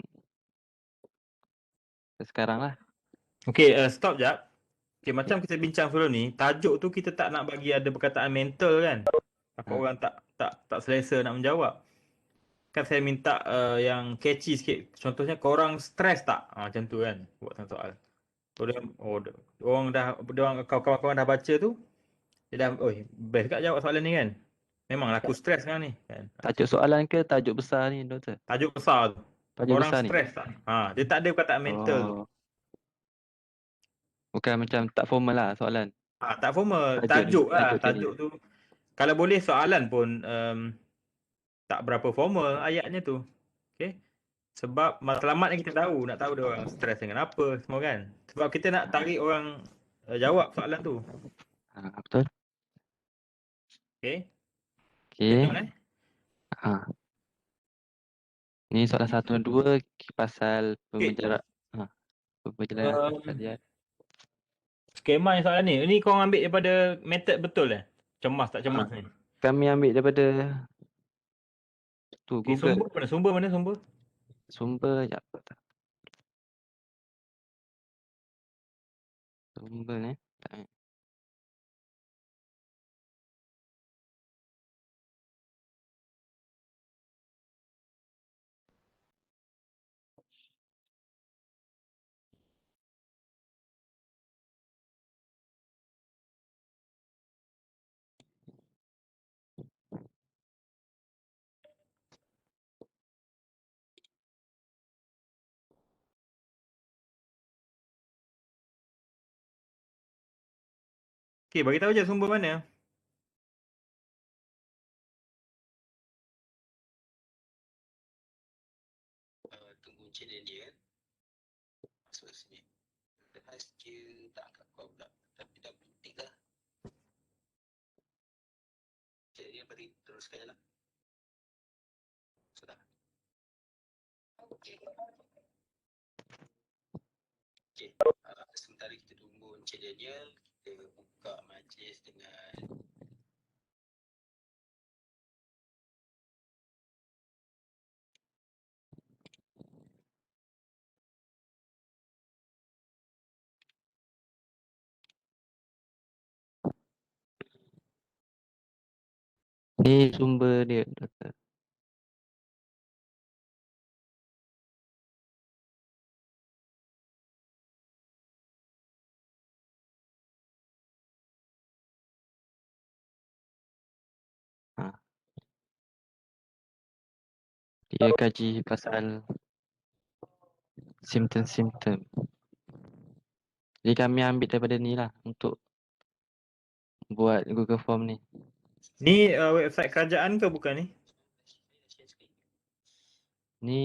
Sekarang lah. Okey, stop jap. Okey, macam kita bincang sebelum ni, tajuk tu kita tak nak bagi ada perkataan mental kan. Takut orang tak selesa nak menjawab. Kan saya minta yang catchy sikit. Contohnya, korang stres tak? Macam tu kan, buat soal. So, kawan-kawan dah baca tu, dia dah, best kat jawab soalan ni kan. Memanglah aku stres sekarang ni kan. Tajuk soalan ke tajuk besar ni doktor? Tajuk besar tu. Tajuk Korang besar stres tak? Dia tak ada perkataan mental tu. Bukan macam tak formal lah soalan. Tak formal. Tajuk lah. Tajuk tu. Kalau boleh soalan pun tak berapa formal ayatnya tu. Okay. Sebab matlamat yang kita tahu. Nak tahu dia orang stres dengan apa semua kan. Sebab kita nak tarik orang jawab soalan tu. Betul. Okay. Okay. Ni soalan 1 dan 2 pasal pembelajaran. Pembelajaran skema yang soalan ni. Ini korang ambil daripada method betul cemas tak cemas ni? Kami ambil daripada Google. Sumber mana sumber? Sumber sekejap. Sumber ni. Okey, bagi tahu je sumber mana. Tunggu Encik Daniel masuk sini. Lepas dia tak angkat call pula. Tapi dah penting lah. Encik Daniel beri teruskan je lah. Sudah. Okey. Sementara kita tunggu Encik Daniel, kita buka majlis dengan ni sumber dia. Dia kaji pasal simptom-simptom. Jadi kami ambil daripada ni lah untuk buat Google Form ni. Ni website kerajaan ke bukan ni? Ni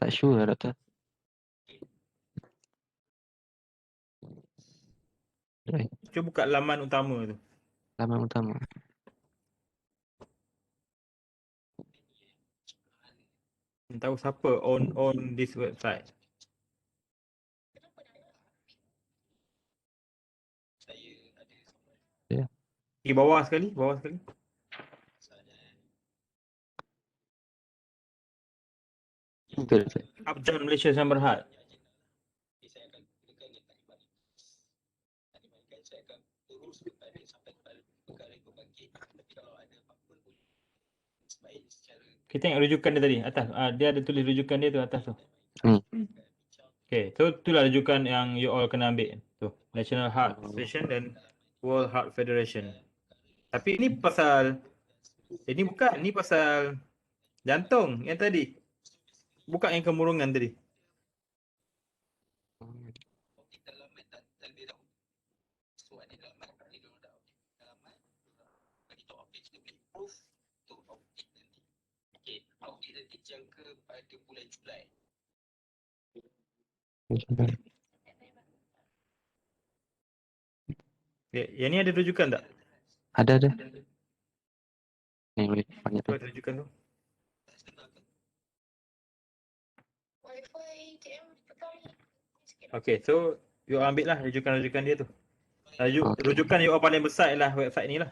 tak sure lah doktor. Cuba buka laman utama tu. Laman utama. Tahu siapa on this website. Ya. Di bawah sekali, Betul. Abjad Malaysia Islam Berhad. Kita tengok rujukan dia tadi atas. Dia ada tulis rujukan dia tu atas tu. Okay, so itulah rujukan yang you all kena ambil tu. National Heart Association dan World Heart Federation. Tapi ini pasal ni pasal jantung yang tadi. Bukan yang kemurungan tadi. Dijangka pada bulan Julai. Yang ni ada rujukan tak? Ada. Ni banyak tu. Ada rujukan tu. Okay, so you ambil lah rujukan-rujukan dia tu. Rujukan you all paling besar ialah website ni lah.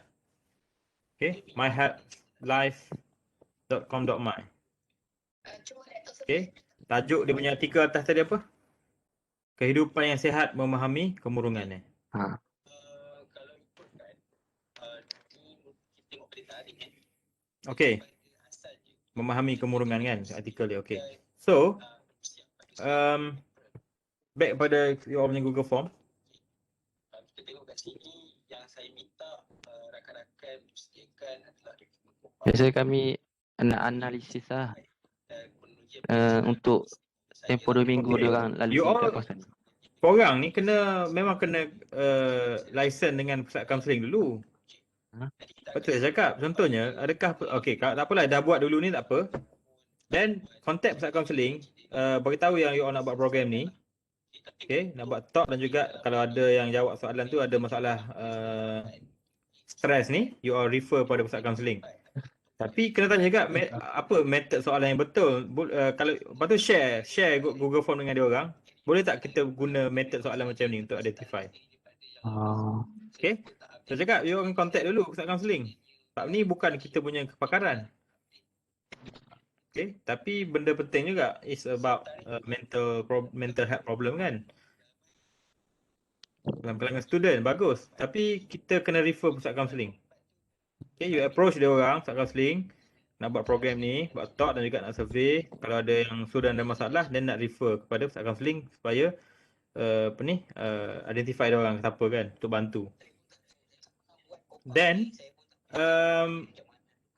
Okay, myhealthlife.com.my. Okay, tajuk dia punya artikel atas tadi apa? Kehidupan yang sihat memahami kemurungan ni. Okay, memahami kemurungan kan artikel dia. Okay, so back pada you all punya Google Form. Kita tengok kat sini yang saya minta rakan-rakan sediakan adalah Biasa kami nak analisis lah untuk tempoh 2 minggu diorang lalu tingkat puasan. Korang ni memang kena license dengan pusat kaunseling dulu. Betul saya cakap. Contohnya, adakah okey, tak apalah dah buat dulu ni tak apa. Then contact pusat kaunseling, bagi tahu yang you all nak buat program ni. Okey, nak buat talk dan juga kalau ada yang jawab soalan tu ada masalah stres ni, you all refer pada pusat kaunseling. Tapi kena tanya juga apa method soalan yang betul. Kalau lepas tu share Google Form dengan dia orang. Boleh tak kita guna method soalan macam ni untuk identify? Okay. Saya cakap you orang contact dulu pusat kaunseling. Sebab ni bukan kita punya kepakaran. Okay. Tapi benda penting juga. It's about mental health problem kan. Dalam kalangan student bagus. Tapi kita kena refer pusat kaunseling. Okay, you approach dia orang, pusat kaunseling, nak buat program ni, buat talk dan juga nak survey. Kalau ada yang sudah ada masalah, then nak refer kepada pusat kaunseling supaya identify dia orang siapa kan, untuk bantu. Then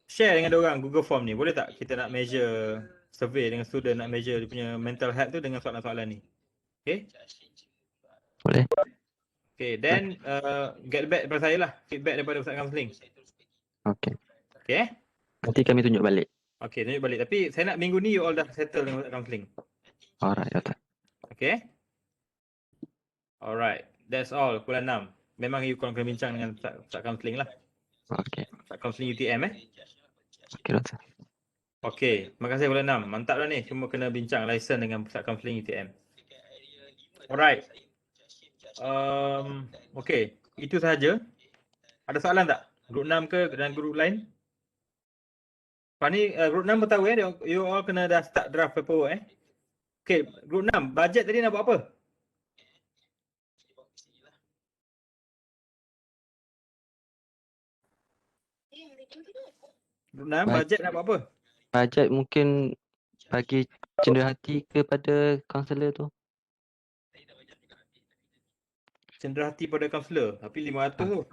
share dengan dia orang Google Form ni. Boleh tak kita nak measure survey dengan student, nak measure dia punya mental health tu dengan soalan-soalan ni. Okay. Boleh. Okay, then get back daripada saya lah. Feedback daripada pusat counselling. Okay. Okay. Nanti kami tunjuk balik. Okay, tunjuk balik. Tapi saya nak minggu ni you all dah settle dengan pusat counselling. Alright, Doktor. Okay. Alright. That's all. Pukul 6. Memang you kena bincang dengan pusat counselling lah. Okay. Pusat counselling UTM Okay, Doktor. Okay. Terima kasih pukul 6. Mantap lah ni. Cuma kena bincang license dengan pusat counselling UTM. Alright. Okay. Itu sahaja. Ada soalan tak? Group 6 ke dan group lain? Lepas ni group 6 pun tahu you all kena dah start draft paperwork Okay, group 6, bajet tadi nak buat apa? Group 6, bajet nak buat apa? Bajet mungkin bagi cenderahati kepada kaunselor tu. Cenderahati pada kaunselor, tapi 500 tu.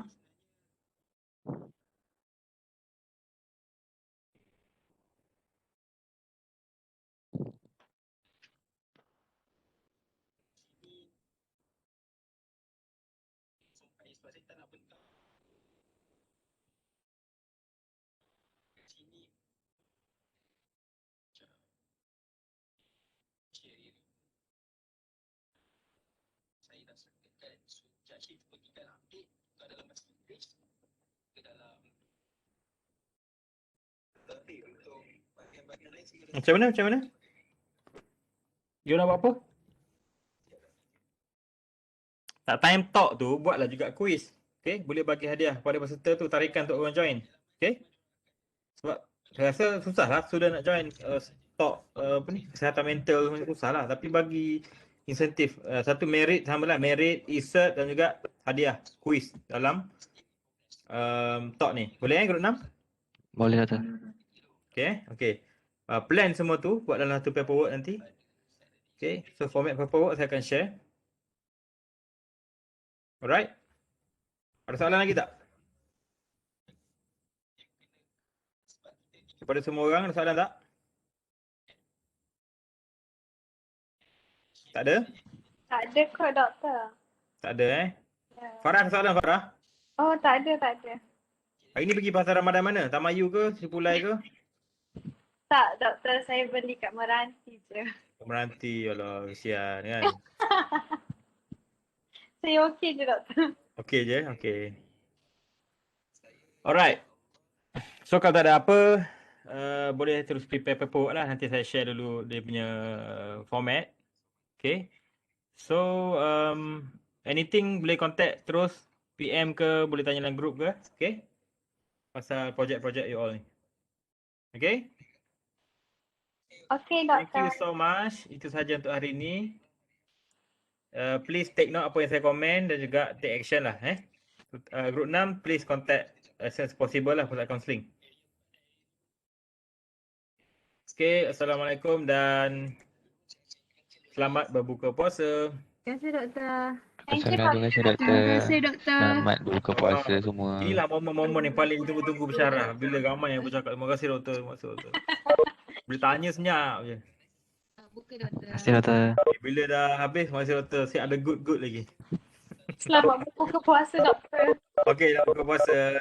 Macam mana? You nak buat apa? Tak time talk tu, buatlah juga quiz. Okay, boleh bagi hadiah kepada peserta tu, tarikan untuk orang join. Okay. Sebab saya rasa susah lah sudah nak join talk kesihatan mental susah lah. Tapi bagi insentif, satu merit sama lah, merit, e-cert dan juga hadiah quiz dalam talk ni. Boleh group 6? Boleh, Doktor. Okay. Plan semua tu buat dalam satu paperwork nanti. Okay, so format paperwork saya akan share. Alright. Ada soalan lagi tak? Kepada semua orang ada soalan tak? Tak ada? Tak ada kok doktor. Tak ada Ya. Farah ada soalan Farah? Oh tak ada. Hari ni pergi pasar Ramadan mana? Tamayu ke? Sipulai ke? Tak doktor, saya beli kat Meranti je. Meranti, alah kesian kan. Saya okey je doktor. Okey je, okey. Alright. So kalau tak ada apa, boleh terus prepare paperwork lah. Nanti saya share dulu dia punya format. Okay. So, anything boleh contact terus PM ke, boleh tanya dalam group ke. Okay. Pasal projek-projek you all ni. Okay. Okey doktor. Thank you so much. Itu sahaja untuk hari ini. Please take note apa yang saya komen dan juga take action lah. Group 6, please contact as soon as possible lah pusat counselling. Okay, Assalamualaikum dan selamat berbuka puasa. Terima kasih doktor. Terima kasih doktor. Selamat berbuka puasa semua. Inilah momen-momen yang paling tunggu-tunggu bersyarah. Bila ramai yang bercakap, terima kasih doktor. Boleh tanya senyap je. Terima kasih, Doktor. Bila dah habis, terima kasih doktor. Siap ada good lagi. Selamat berbuka puasa doktor. Okey, dah buka puasa.